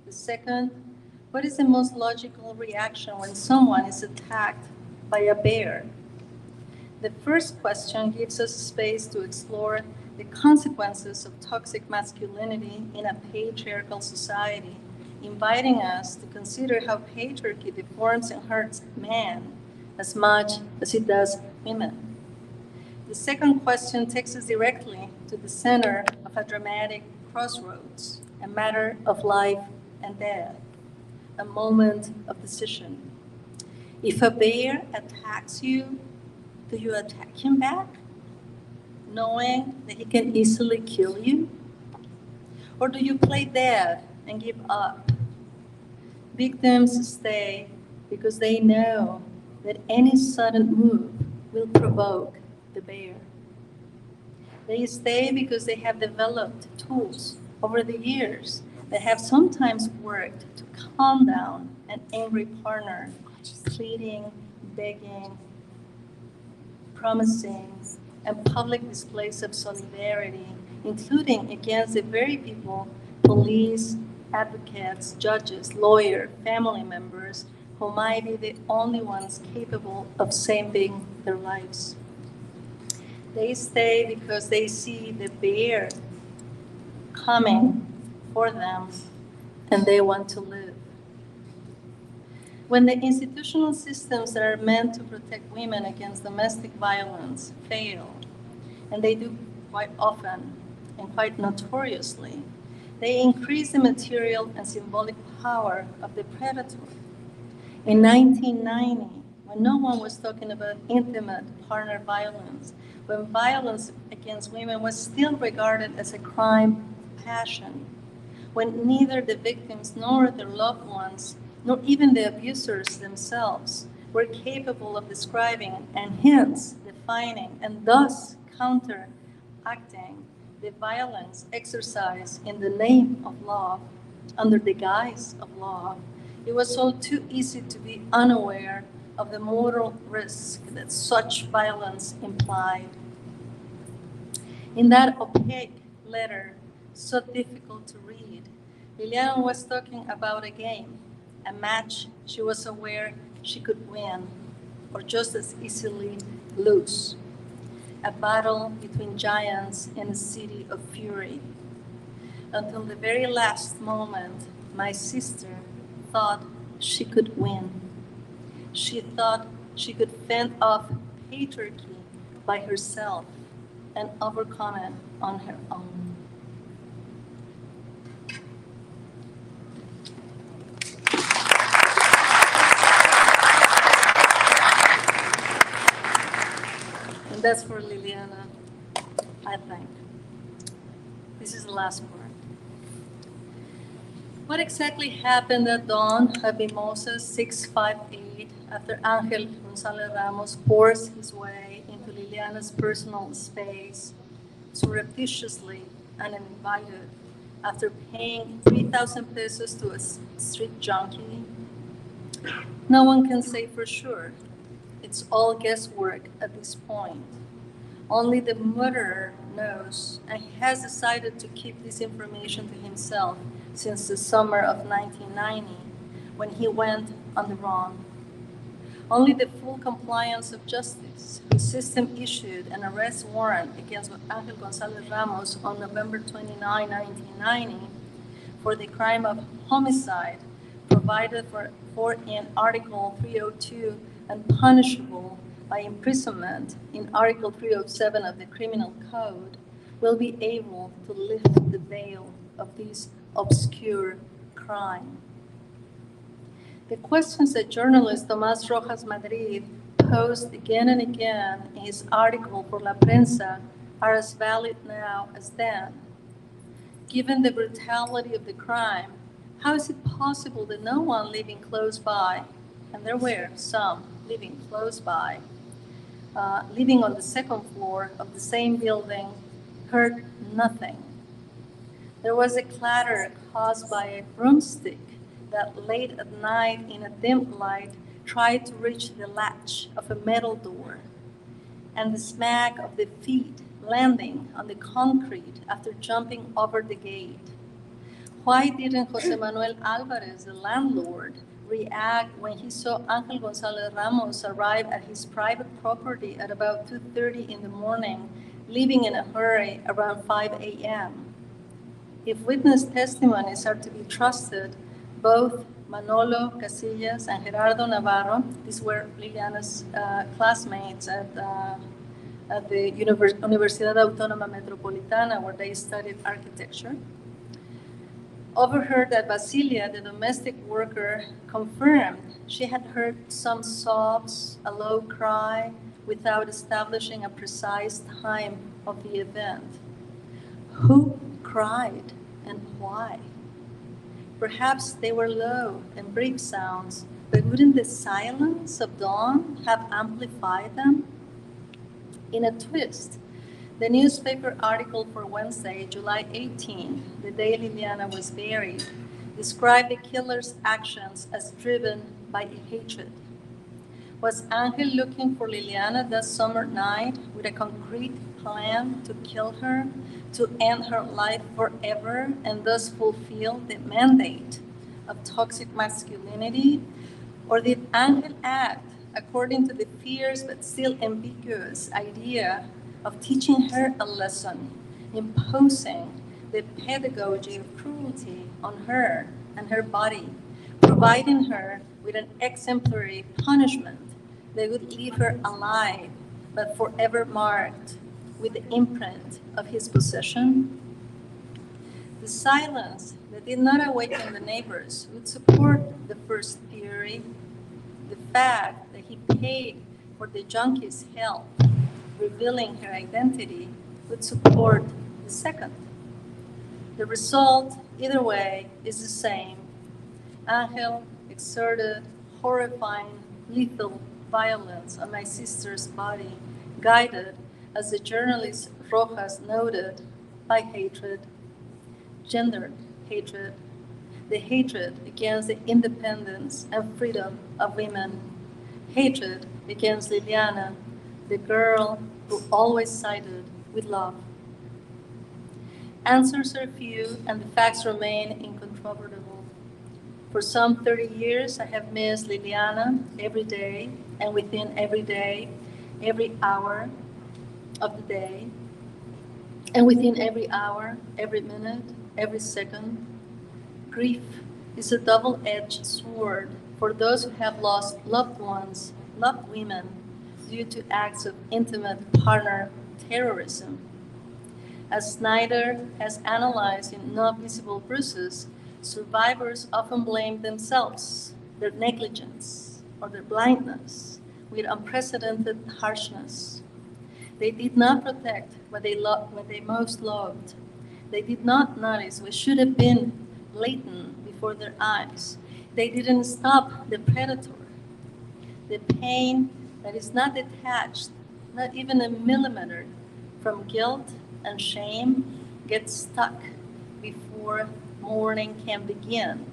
The second, what is the most logical reaction when someone is attacked by a bear? The first question gives us space to explore the consequences of toxic masculinity in a patriarchal society, inviting us to consider how patriarchy deforms and hurts men as much as it does women. The second question takes us directly to the center of a dramatic crossroads, a matter of life and death, a moment of decision. If a bear attacks you, do you attack him back, knowing that he can easily kill you? Or do you play dead and give up? Victims stay because they know that any sudden move will provoke the bear. They stay because they have developed tools over the years that have sometimes worked to calm down an angry partner, pleading, begging, promising, and public displays of solidarity, including against the very people, police, advocates, judges, lawyers, family members, who might be the only ones capable of saving their lives. They stay because they see the bear coming for them, and they want to live. When the institutional systems that are meant to protect women against domestic violence fail, and they do quite often and quite notoriously, they increase the material and symbolic power of the predator. In 1990, when no one was talking about intimate partner violence, when violence against women was still regarded as a crime of passion, when neither the victims nor their loved ones, nor even the abusers themselves, were capable of describing and hence defining and thus counteracting the violence exercised in the name of love, under the guise of love, it was all too easy to be unaware of the moral risk that such violence implied. In that opaque letter, so difficult to read, Liliana was talking about a game, a match she was aware she could win, or just as easily lose. A battle between giants in a city of fury. Until the very last moment, my sister thought she could win. She thought she could fend off patriarchy by herself and overcome it on her own. And that's for Liliana, I think. This is the last part. What exactly happened at dawn at Mimosas 658 after Angel Gonzalez Ramos forced his way into Liliana's personal space surreptitiously and uninvited after paying 3,000 pesos to a street junkie? No one can say for sure. It's all guesswork at this point. Only the murderer knows, and he has decided to keep this information to himself since the summer of 1990, when he went on the run. Only the full compliance of justice, whose system issued an arrest warrant against Angel Gonzalez Ramos on November 29, 1990, for the crime of homicide, provided for in Article 302 and punishable by imprisonment in Article 307 of the Criminal Code, will be able to lift the veil of this obscure crime. The questions that journalist Tomás Rojas Madrid posed again and again in his article for La Prensa are as valid now as then. Given the brutality of the crime, how is it possible that no one living close by, and there were some living close by, living on the second floor of the same building, heard nothing? There was a clatter caused by a broomstick that late at night in a dim light tried to reach the latch of a metal door, and the smack of the feet landing on the concrete after jumping over the gate. Why didn't Jose Manuel Alvarez, the landlord, react when he saw Angel Gonzalez Ramos arrive at his private property at about 2:30 in the morning, leaving in a hurry around 5 a.m.? If witness testimonies are to be trusted, both Manolo Casillas and Gerardo Navarro, these were Liliana's classmates at the Universidad Autónoma Metropolitana, where they studied architecture, overheard that Basilia, the domestic worker, confirmed she had heard some sobs, a low cry, without establishing a precise time of the event. Who cried and why? Perhaps they were low and brief sounds, but wouldn't the silence of dawn have amplified them? In a twist, the newspaper article for Wednesday, July 18, the day Liliana was buried, described the killer's actions as driven by a hatred. Was Angel looking for Liliana that summer night with a concrete plan to kill her, to end her life forever, and thus fulfill the mandate of toxic masculinity? Or did Angel act according to the fierce but still ambiguous idea of teaching her a lesson, imposing the pedagogy of cruelty on her and her body, providing her with an exemplary punishment that would leave her alive but forever marked with the imprint of his possession? The silence that did not awaken the neighbors would support the first theory. The fact that he paid for the junkie's help, revealing her identity, would support the second. The result, either way, is the same. Angel exerted horrifying, lethal violence on my sister's body, guided, as the journalist Rojas noted, by hatred, gender hatred, the hatred against the independence and freedom of women, hatred against Liliana, the girl who always sided with love. Answers are few and the facts remain incontrovertible. For some 30 years, I have missed Liliana every day, and within every day, every hour of the day, and within every hour, every minute, every second. Grief is a double-edged sword for those who have lost loved ones, loved women, due to acts of intimate partner terrorism. As Snyder has analyzed in Not Visible Bruises, survivors often blame themselves, their negligence, or their blindness with unprecedented harshness. They did not protect what they most loved. They did not notice what should have been latent before their eyes. They didn't stop the predator. The pain that is not detached, not even a millimeter, from guilt and shame gets stuck before mourning can begin,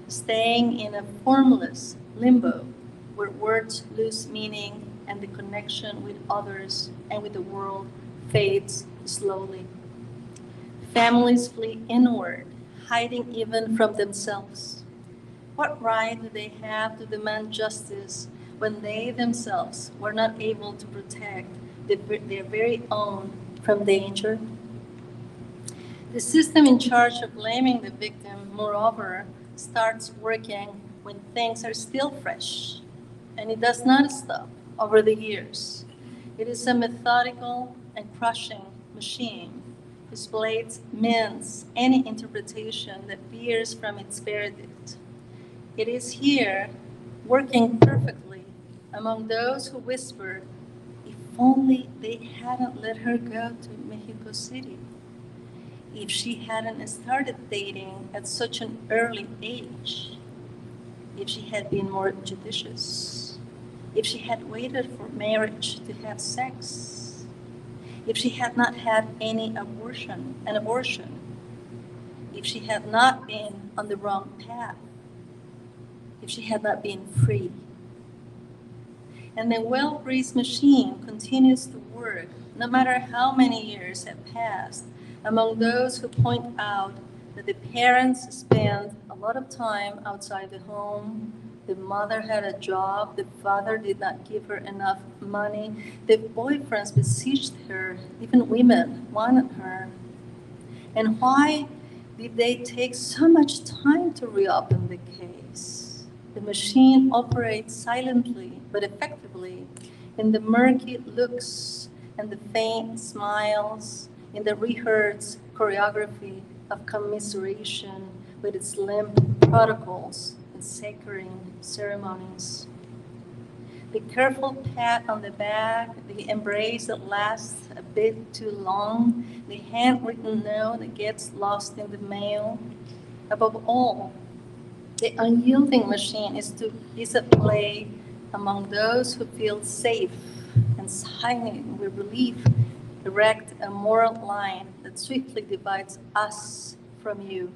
staying in a formless limbo where words lose meaning and the connection with others and with the world fades slowly. Families flee inward, hiding even from themselves. What right do they have to demand justice when they themselves were not able to protect their very own from danger? The system in charge of blaming the victim, moreover, starts working when things are still fresh, and it does not stop over the years. It is a methodical and crushing machine whose blades mince any interpretation that veers from its verdict. It is here, working perfectly among those who whisper, if only they hadn't let her go to Mexico City. If she hadn't started dating at such an early age. If she had been more judicious. If she had waited for marriage to have sex. If she had not had an abortion. If she had not been on the wrong path. If she had not been free. And the well-greased machine continues to work, no matter how many years have passed, among those who point out that the parents spent a lot of time outside the home, the mother had a job, the father did not give her enough money, the boyfriends besieged her, even women wanted her. And why did they take so much time to reopen the case? The machine operates silently but effectively in the murky looks and the faint smiles, in the rehearsed choreography of commiseration with its limp protocols and sacred ceremonies. The careful pat on the back, the embrace that lasts a bit too long, the handwritten note that gets lost in the mail. Above all, the unyielding machine is at play among those who feel safe and silent with relief, erect a moral line that swiftly divides us from you.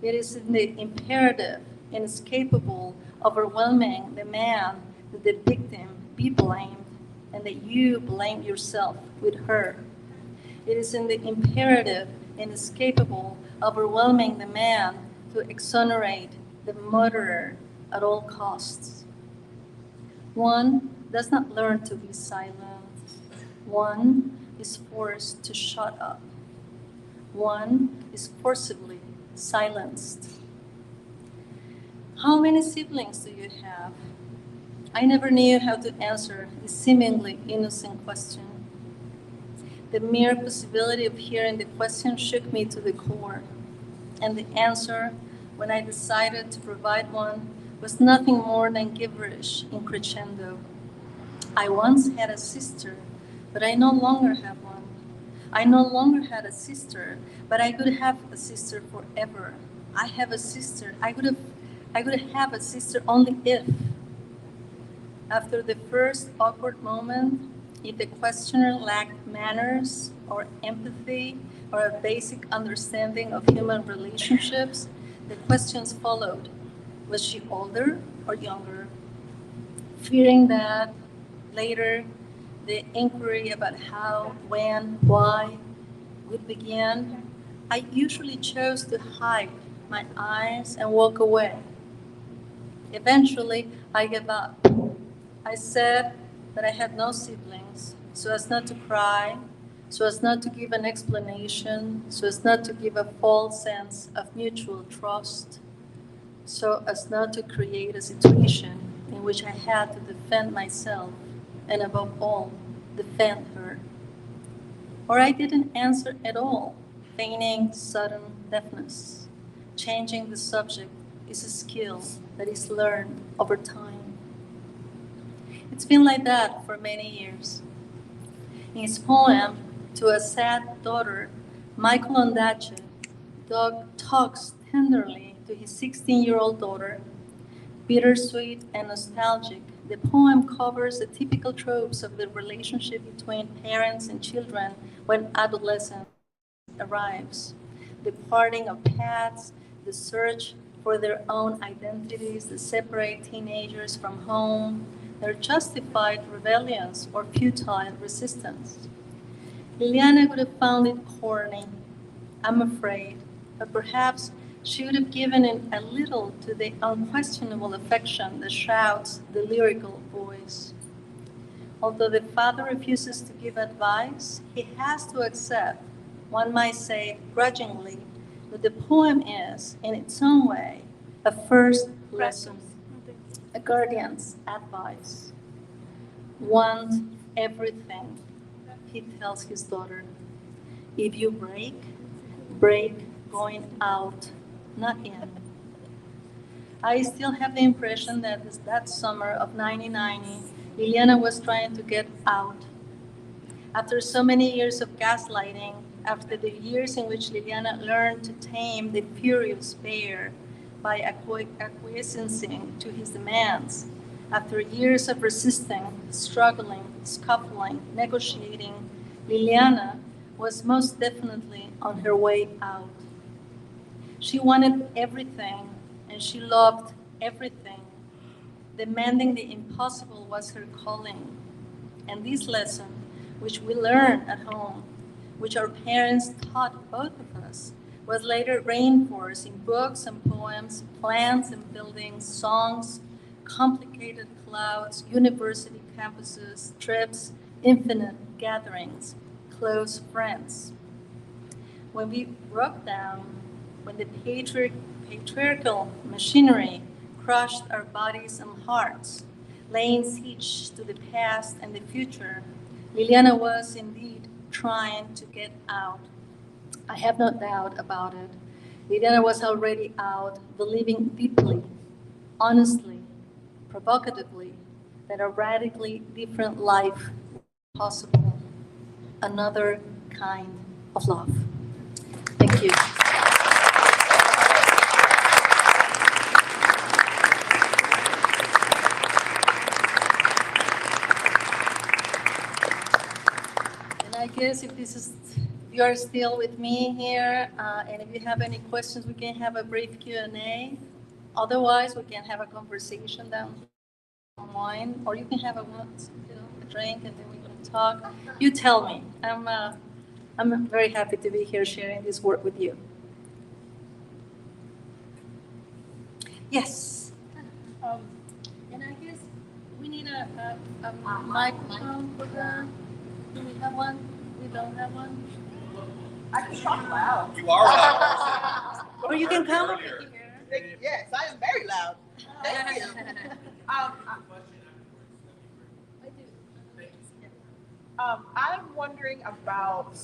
It is in the imperative, inescapable, overwhelming the man that the victim be blamed and that you blame yourself with her. It is in the imperative, inescapable, overwhelming the man to exonerate the murderer at all costs. One does not learn to be silent. One is forced to shut up. One is forcibly silenced. How many siblings do you have? I never knew how to answer this seemingly innocent question. The mere possibility of hearing the question shook me to the core, and the answer, when I decided to provide one, was nothing more than gibberish in crescendo. I once had a sister, but I no longer have one. I no longer had a sister, but I could have a sister forever. I have a sister. I could have a sister only if. After the first awkward moment, if the questioner lacked manners, or empathy or a basic understanding of human relationships, the questions followed. Was she older or younger? Fearing that later the inquiry about how, when, why would begin, I usually chose to hide my eyes and walk away. Eventually, I gave up. I said that I had no siblings, so as not to cry, so as not to give an explanation, so as not to give a false sense of mutual trust, so as not to create a situation in which I had to defend myself and, above all, defend her. Or I didn't answer at all, feigning sudden deafness. Changing the subject is a skill that is learned over time. It's been like that for many years. In his poem, To a Sad Daughter, Michael Ondaatje talks tenderly to his 16-year-old daughter. Bittersweet and nostalgic, the poem covers the typical tropes of the relationship between parents and children when adolescence arrives. The parting of paths, the search for their own identities that separate teenagers from home, their justified rebellions or futile resistance. Liliana would have found it corny, I'm afraid, but perhaps she would have given in a little to the unquestionable affection that shrouds the lyrical voice. Although the father refuses to give advice, he has to accept, one might say grudgingly, that the poem is, in its own way, a first lesson, a guardian's advice. Want everything, he tells his daughter. If you break, break going out, not in. I still have the impression that that summer of 1990, Liliana was trying to get out. After so many years of gaslighting, after the years in which Liliana learned to tame the furious bear by acquiescing to his demands, after years of resisting, struggling, scuffling, negotiating, Liliana was most definitely on her way out. She wanted everything, and she loved everything. Demanding the impossible was her calling. And this lesson, which we learned at home, which our parents taught both of us, was later reinforced in books and poems, plants and buildings, songs, complicated clouds, university campuses, trips, infinite gatherings, close friends. When we broke down, when the patriarchal machinery crushed our bodies and hearts, laying siege to the past and the future, Liliana was indeed trying to get out. I have no doubt about it. Liliana was already out, believing deeply, honestly, provocatively, that a radically different life was possible, another kind of love. Thank you. I guess if you are still with me here, and if you have any questions, we can have a brief Q&A. Otherwise, we can have a conversation down online, or you can have a drink, and then we can talk. You tell me. I'm very happy to be here sharing this work with you. Yes. And I guess we need a microphone for the. Do we have one? We don't have one? I can talk loud. You are loud. Or you can come over here. Yes, I am very loud. Thank you. I'm wondering about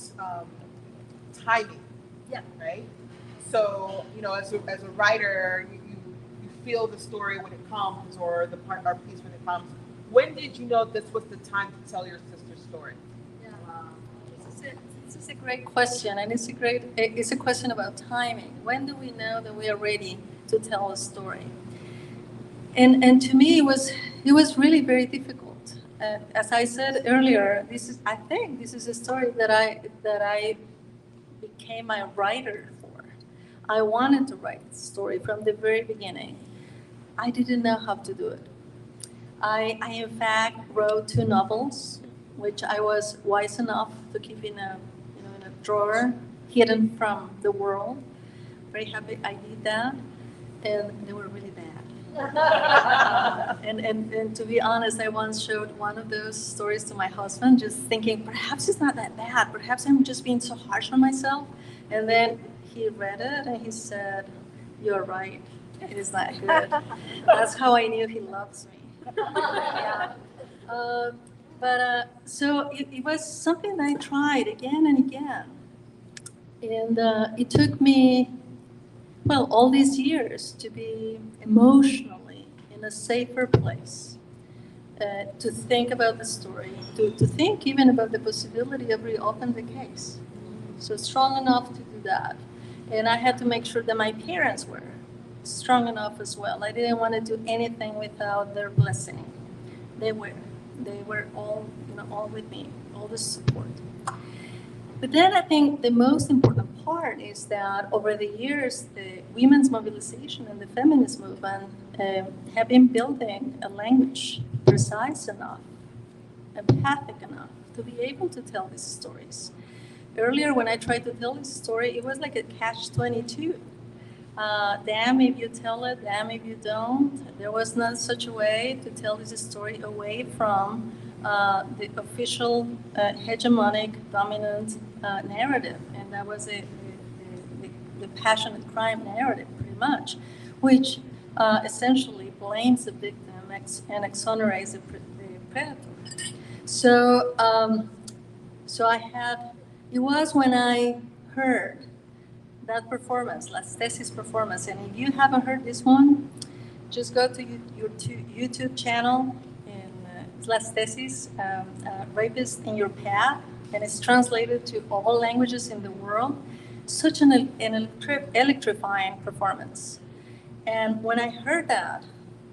timing. Yeah. Right. So as a writer, you feel the story when it comes, or the part or piece when it comes. When did you know this was the time to tell your sister's story? This is a great question, and it's a question about timing. When do we know that we are ready to tell a story? And to me, it was really very difficult. as I said earlier, I think this is a story that I became a writer for. I wanted to write the story from the very beginning. I didn't know how to do it. I in fact wrote 2 novels, which I was wise enough to keep in a drawer, hidden from the world. Very happy I did that, and they were really bad. And to be honest, I once showed one of those stories to my husband, just thinking perhaps it's not that bad. Perhaps I'm just being so harsh on myself. And then he read it and he said, "You're right. It is not good." That's how I knew he loves me. Yeah. So it was something that I tried again and again. And it took me, well, all these years to be emotionally in a safer place, to think about the story, to think even about the possibility of reopening the case. So strong enough to do that. And I had to make sure that my parents were strong enough as well. I didn't want to do anything without their blessing. They were all, all with me, all the support. But then I think the most important part is that over the years, the women's mobilization and the feminist movement have been building a language precise enough, empathic enough to be able to tell these stories. Earlier, when I tried to tell this story, it was like a catch-22. Damn if you tell it, damn if you don't. There was not such a way to tell this story away from the official hegemonic dominant narrative, and that was the passionate crime narrative, pretty much, which essentially blames the victim and exonerates the predator. So, it was when I heard that performance, Las Tesis performance, and if you haven't heard this one, just go to your YouTube channel, and Las Tesis, Rapist in Your Path, and it's translated to all languages in the world. Such an electrifying performance. And when I heard that,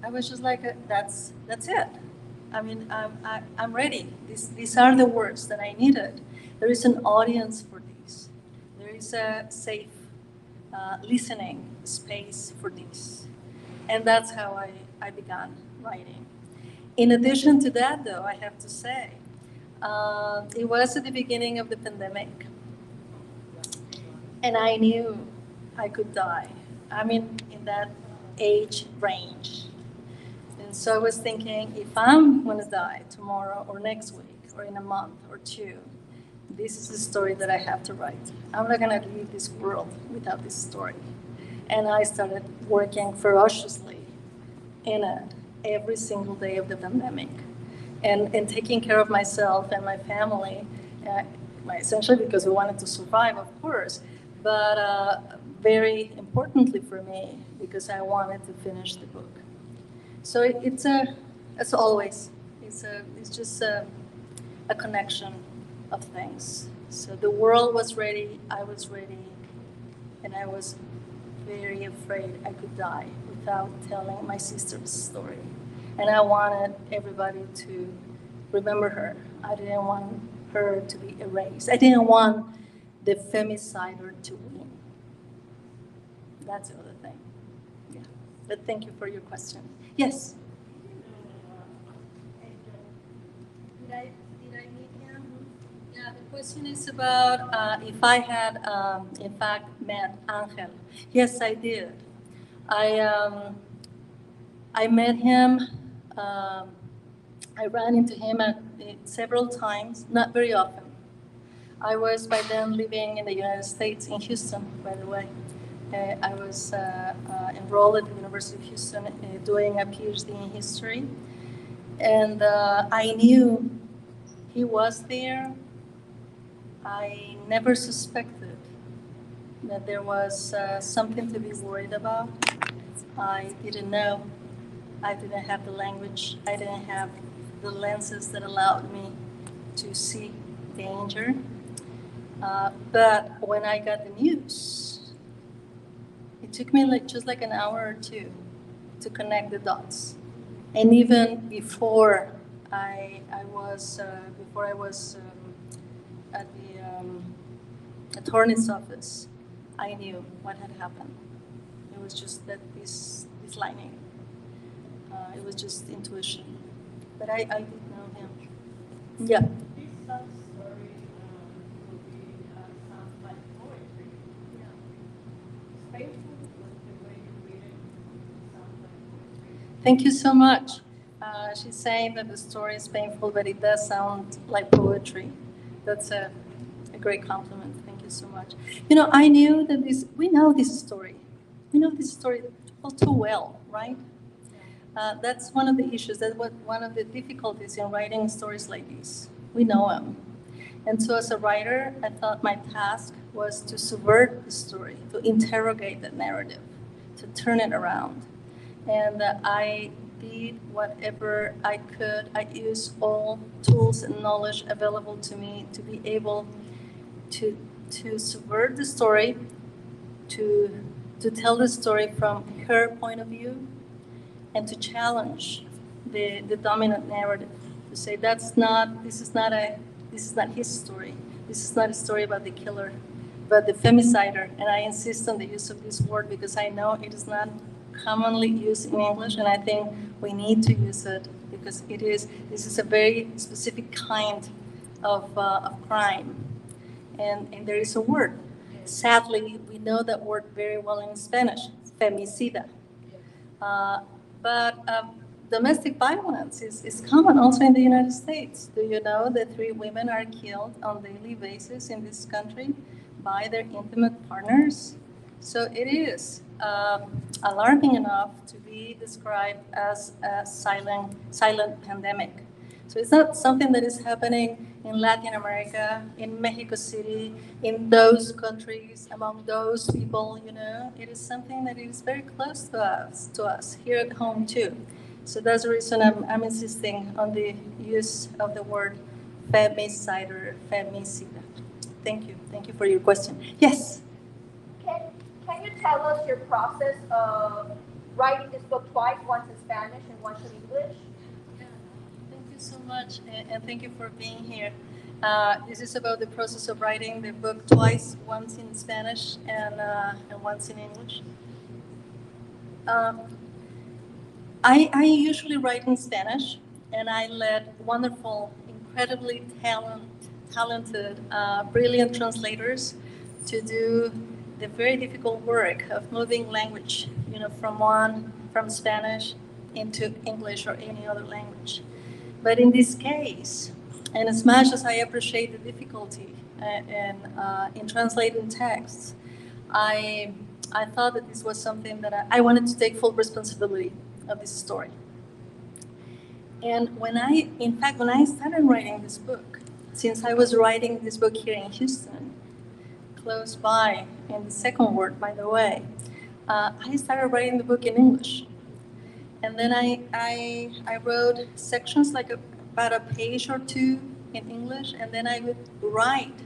I was just like, that's it. I mean, I'm ready. These are the words that I needed. There is an audience for these. There is a safe listening space for these. And that's how I began writing. In addition to that, though, I have to say, it was at the beginning of the pandemic. And I knew I could die. I mean, in that age range. And so I was thinking, if I'm going to die tomorrow or next week or in a month or 2, this is the story that I have to write. I'm not going to leave this world without this story. And I started working ferociously in it every single day of the pandemic, and taking care of myself and my family, essentially because we wanted to survive, of course, but very importantly for me, because I wanted to finish the book. So as always, it's just a connection of things. So the world was ready, I was ready, and I was very afraid I could die without telling my sister's story. And I wanted everybody to remember her. I didn't want her to be erased. I didn't want the femicider to win. That's the other thing. Yeah. But thank you for your question. Yes? Did I meet him? Yeah, the question is about if I had, in fact, met Angel. Yes, I did. I met him. I ran into him several times, not very often. I was by then living in the United States, in Houston, by the way. I was enrolled at the University of Houston doing a PhD in history. And I knew he was there. I never suspected that there was something to be worried about. I didn't know. I didn't have the language. I didn't have the lenses that allowed me to see danger. But when I got the news, it took me just like an hour or 2 to connect the dots. And even before I was before I was at the attorney's office. I knew what had happened. It was just that this lining. It was just intuition, but I did know him. Yeah. This sad story will be sounds like poetry. Yeah. It's painful, but the way you read it sounds like poetry. Thank you so much. She's saying that the story is painful, but it does sound like poetry. That's a great compliment. Thank you so much. You know, I knew that we know this story. We know this story all too well, right? That's one of the issues. That's one of the difficulties in writing stories like these. We know them. And so as a writer, I thought my task was to subvert the story, to interrogate the narrative, to turn it around. And I did whatever I could. I used all tools and knowledge available to me to be able to subvert the story, to tell the story from her point of view, and to challenge the dominant narrative. To say this is not his story. This is not a story about the killer, but the femicider. And I insist on the use of this word because I know it is not commonly used in English, and I think we need to use it because this is a very specific kind of crime, and there is a word. Sadly, we know that word very well in Spanish, femicida. But domestic violence is common also in the United States. Do you know that 3 women are killed on a daily basis in this country by their intimate partners? So it is alarming enough to be described as a silent pandemic. So it's not something that is happening in Latin America, in Mexico City, in those countries, among those people, you know. It is something that is very close to us here at home too. So that's the reason I'm insisting on the use of the word femicide or femicida. Thank you for your question. Yes? Can you tell us your process of writing this book twice, once in Spanish and once in English? Thank you so much, and thank you for being here. This is about the process of writing the book twice, once in Spanish and once in English. I usually write in Spanish, and I let wonderful, incredibly talented, brilliant translators to do the very difficult work of moving language, you know, from Spanish into English or any other language. But in this case, and as much as I appreciate the difficulty in translating texts, I thought that this was something that I wanted to take full responsibility of this story. And when I started writing this book, since I was writing this book here in Houston, close by, in the second word, by the way, I started writing the book in English. And then I wrote sections like about a page or 2 in English, and then I would write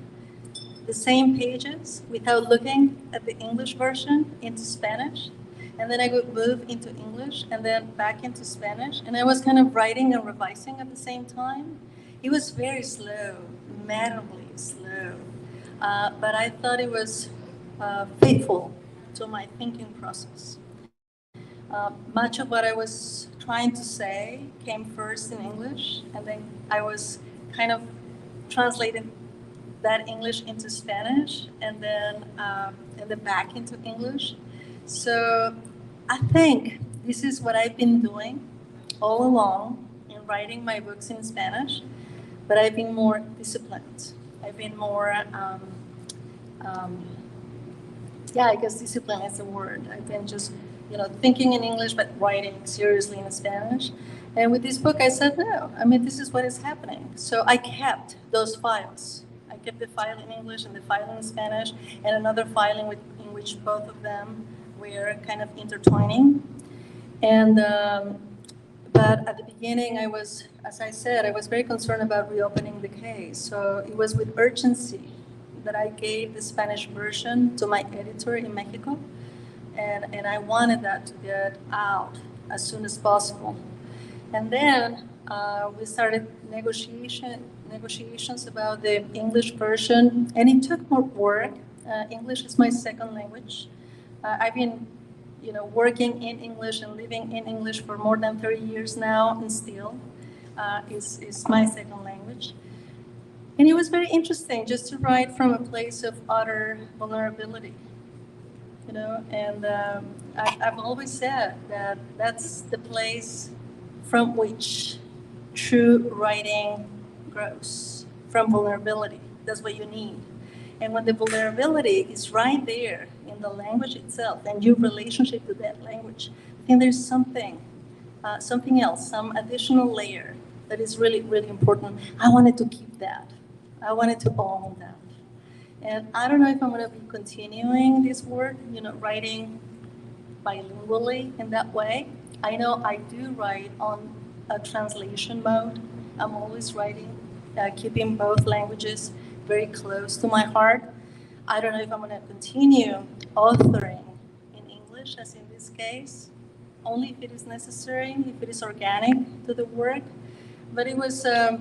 the same pages without looking at the English version into Spanish. And then I would move into English and then back into Spanish. And I was kind of writing and revising at the same time. It was very slow, maddeningly slow. But I thought it was faithful to my thinking process. Much of what I was trying to say came first in English, and then I was kind of translating that English into Spanish, and then back into English. So I think this is what I've been doing all along in writing my books in Spanish, but I've been more disciplined. I've been more, I guess discipline is the word. I've been just, thinking in English, but writing seriously in Spanish. And with this book, I said, no, this is what is happening. So I kept those files. I kept the file in English and the file in Spanish, and another file in which both of them were kind of intertwining. And but at the beginning, I was, as I said, I was very concerned about reopening the case. So it was with urgency that I gave the Spanish version to my editor in Mexico. And I wanted that to get out as soon as possible. And then We started negotiations about the English version, and it took more work. English is my second language. I've been, working in English and living in English for more than 30 years now, and still is my second language. And it was very interesting just to write from a place of utter vulnerability, and I've always said that that's the place from which true writing grows, from vulnerability. That's what you need. And when the vulnerability is right there in the language itself and your relationship to that language, I think there's something else, some additional layer that is really, really important. I wanted to keep that. I wanted to own that. And I don't know if I'm going to be continuing this work, writing bilingually in that way. I know I do write on a translation mode. I'm always writing, keeping both languages very close to my heart. I don't know if I'm going to continue authoring in English, as in this case, only if it is necessary, if it is organic to the work. But it was a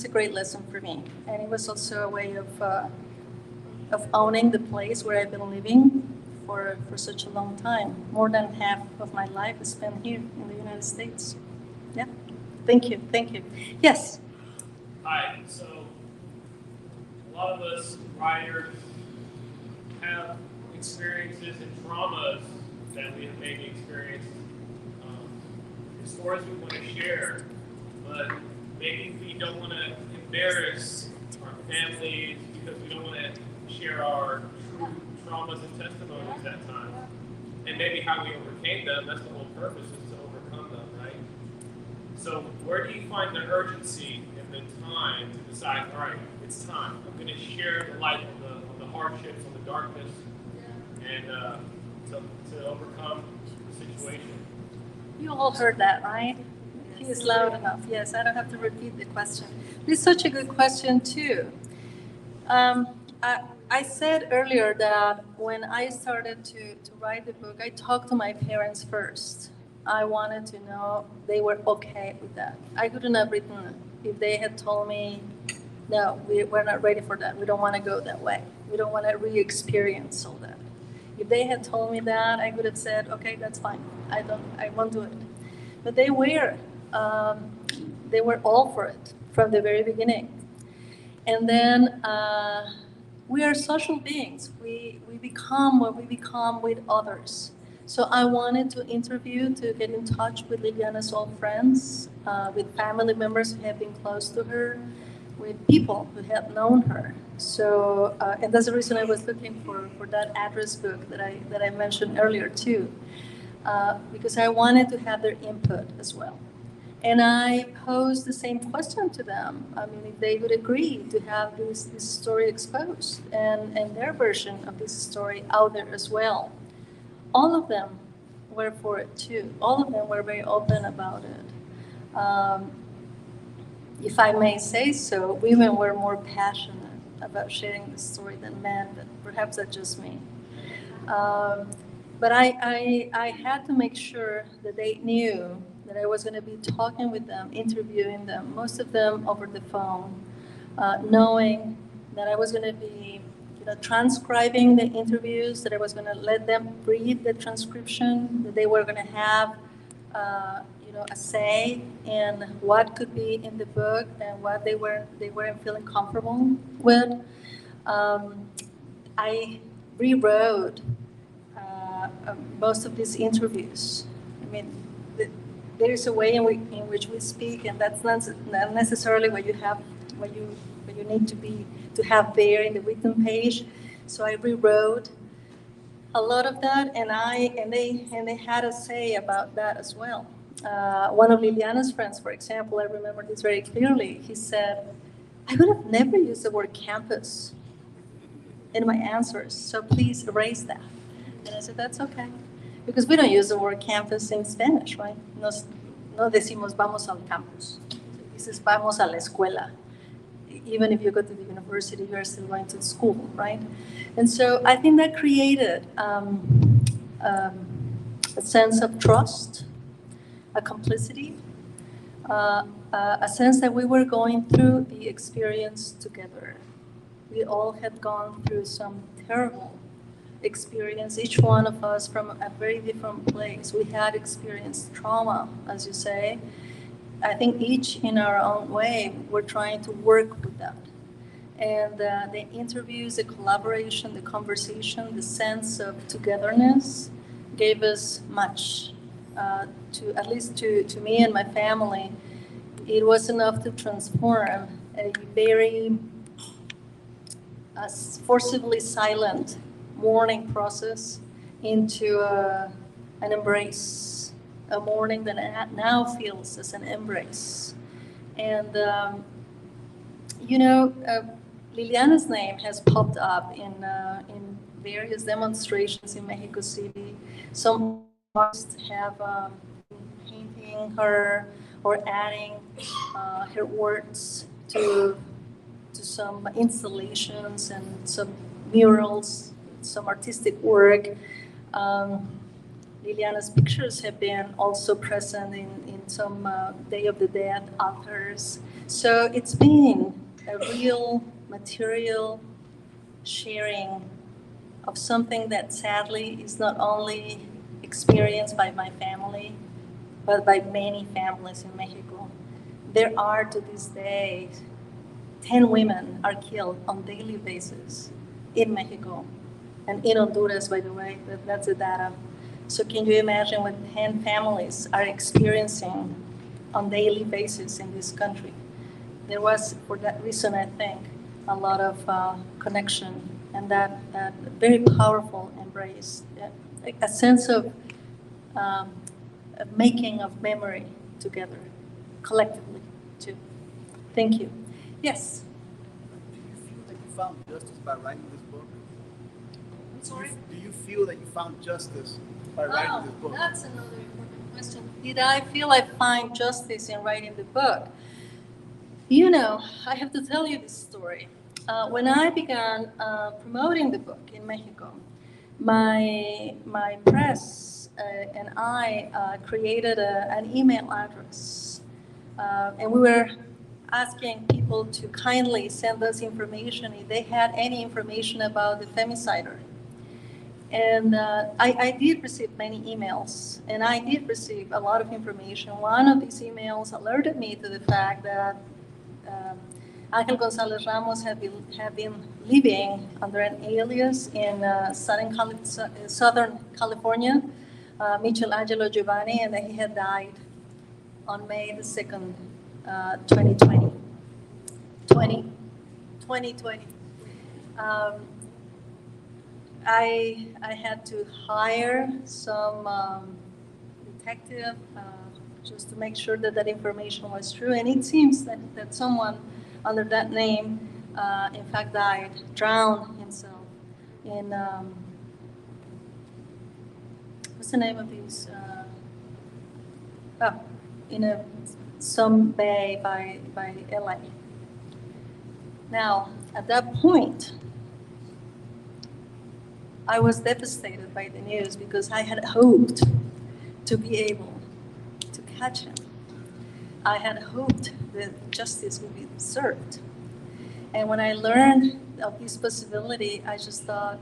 great lesson for me, and it was also a way of owning the place where I've been living for such a long time. More than half of my life is spent here in the United States. Yeah. Thank you. Yes. Hi. So a lot of us writers have experiences and traumas that we have maybe experienced, stories we want to share, but maybe we don't want to embarrass our families because we don't want to share our true traumas and testimonies at times. And maybe how we overcame them, that's the whole purpose, is to overcome them, right? So where do you find the urgency and the time to decide, all right, it's time. I'm going to share the light of the hardships, of the darkness, and to overcome the situation. You all heard that, right? He is loud enough. Yes, I don't have to repeat the question. It's such a good question, too. I said earlier that when I started to write the book, I talked to my parents first. I wanted to know they were okay with that. I couldn't have written it if they had told me, no, we're not ready for that. We don't want to go that way. We don't want to re-experience all that. If they had told me that, I would have said, okay, that's fine. I won't do it. But they were all for it from the very beginning. And then we are social beings. We become what we become with others. So I wanted to interview, to get in touch with Liliana's old friends, with family members who have been close to her, with people who have known her. So, and that's the reason I was looking for that address book that I mentioned earlier too, because I wanted to have their input as well. And I posed the same question to them. I mean, if they would agree to have this story exposed and their version of this story out there as well. All of them were for it too. All of them were very open about it. If I may say so, women were more passionate about sharing the story than men, but perhaps that's just me. But I had to make sure that they knew that I was going to be talking with them, interviewing them, most of them over the phone, knowing that I was going to be transcribing the interviews, that I was going to let them read the transcription, that they were going to have a say in what could be in the book and what they weren't feeling comfortable with. I rewrote most of these interviews. I mean, there is a way in which we speak, and that's not necessarily what you need to have there in the written page. So I rewrote a lot of that, and they had a say about that as well. One of Liliana's friends, for example, I remember this very clearly. He said, "I would have never used the word campus in my answers, so please erase that." And I said, "That's okay, because we don't use the word campus in Spanish, right? No decimos vamos al campus. This is vamos a la escuela. Even if you go to the university, you're still going to school, right?" And so I think that created a sense of trust, a complicity, a sense that we were going through the experience together. We all had gone through some terrible experience, each one of us from a very different place. We had experienced trauma, as you say. I think each in our own way, we're trying to work with that. And the interviews, the collaboration, the conversation, the sense of togetherness gave us much. To at least to me and my family, it was enough to transform a very forcibly silent mourning process into an embrace, a mourning that now feels as an embrace. And, Liliana's name has popped up in various demonstrations in Mexico City. Some artists have been painting her or adding her words to some installations and some murals, some artistic work. Liliana's pictures have been also present in some Day of the Dead altars. So it's been a real material sharing of something that sadly is not only experienced by my family, but by many families in Mexico. There are, to this day, 10 women are killed on a daily basis in Mexico and in Honduras, by the way. That's the data. So can you imagine what 10 families are experiencing on a daily basis in this country? There was, for that reason, I think, a lot of connection and that very powerful embrace, a sense of making of memory together, collectively, too. Thank you. Yes? Do you feel that you found justice by writing this book? I'm sorry? Do you feel that you found justice by writing this book? That's another important question. Did I feel I find justice in writing the book? You know, I have to tell you this story. When I began promoting the book in Mexico, my press and I created an email address. And we were asking people to kindly send us information if they had any information about the femicider. And I did receive many emails, and I did receive a lot of information. One of these emails alerted me to the fact that Ángel González Ramos had been living under an alias in Southern California, Michelangelo Giovanni, and that he had died on May the 2nd, 2020. 2020. I had to hire some detective just to make sure that that information was true. And it seems that someone under that name, in fact, drowned himself in, what's the name of these? In some bay by LA. Now, at that point, I was devastated by the news because I had hoped to be able to catch him. I had hoped that justice would be served. And when I learned of this possibility, I just thought,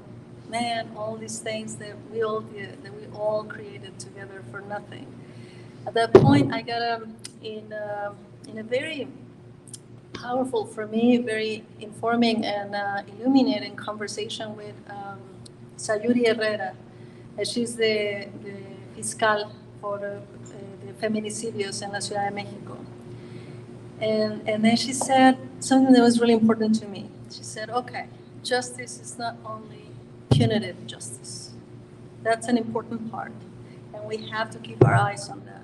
man, all these things that we all did, that we all created together for nothing. At that point, I got in a very powerful, for me, very informing and illuminating conversation with Sayuri Rivera. She's the fiscal for the feminicidios in la Ciudad de Mexico. And then she said something that was really important to me. She said, okay, justice is not only punitive justice. That's an important part, and we have to keep our eyes on that.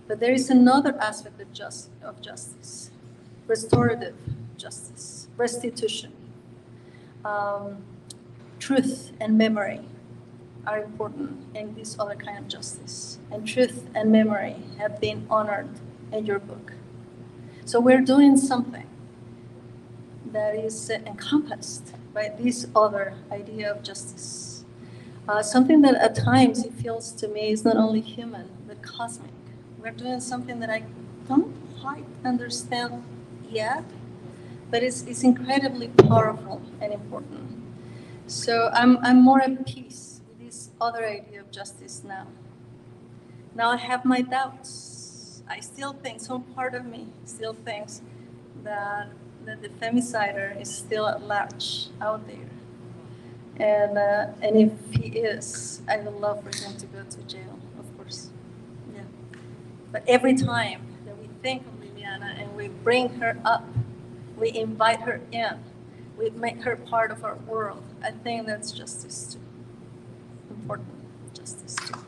But there is another aspect of justice, restorative justice, restitution. Truth and memory are important in this other kind of justice. And truth and memory have been honored in your book. So we're doing something that is encompassed by this other idea of justice. Something that at times it feels to me is not only human, but cosmic. We're doing something that I don't quite understand yet, but it's incredibly powerful and important. So I'm more at peace with this other idea of justice now. Now I have my doubts. I still think, some part of me still thinks that, that the femicider is still at large out there. And if he is, I would love for him to go to jail, of course. Yeah. But every time that we think of Liliana and we bring her up, we invite her in, we make her part of our world, I think that's justice too. Important justice too.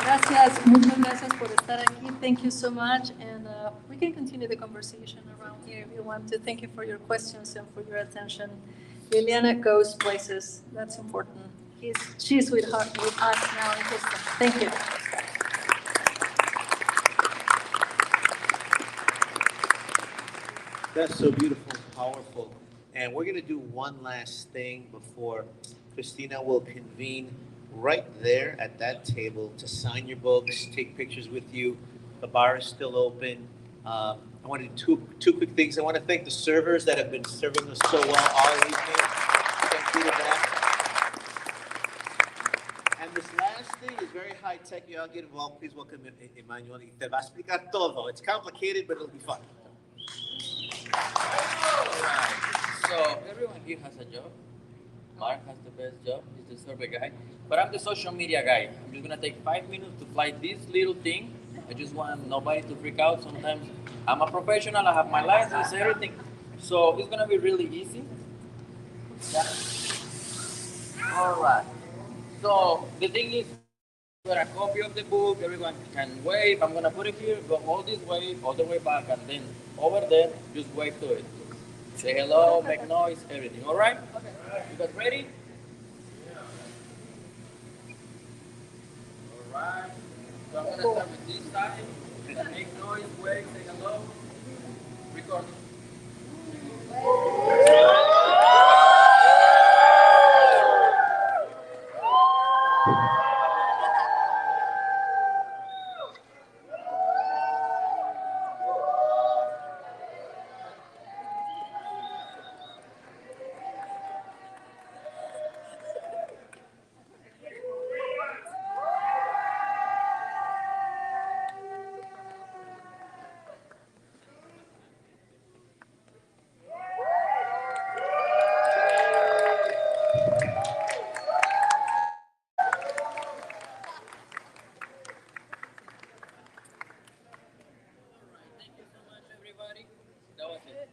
Gracias, muchas gracias por estar aquí. Thank you so much, and we can continue the conversation around here if you want to. Thank you for your questions and for your attention. Liliana goes places. That's important. She's with us now in Houston. Thank you. That's so beautiful and powerful. And we're going to do one last thing before Cristina will convene right there at that table to sign your books, take pictures with you. The bar is still open. I want to do two quick things. I want to thank the servers that have been serving us so well all evening. Thank you to them. And this last thing is very high tech. You all get involved. Please welcome Emmanuel. Te va a explicar todo. It's complicated, but it'll be fun. Alright, so everyone here has a job. Mark has the best job, he's the survey guy. But I'm the social media guy. I'm just gonna take 5 minutes to fly this little thing. I just want nobody to freak out. Sometimes I'm a professional, I have my license, everything. So it's gonna be really easy. Yeah. Alright. So the thing is, got a copy of the book, everyone can wave. I'm gonna put it here, go all this way, all the way back, and then over there, just wave to it. Say hello, make noise, everything. All right? Okay. You guys ready? All right. So I'm gonna start with this side. Make noise, wave, say hello. Record. That was it.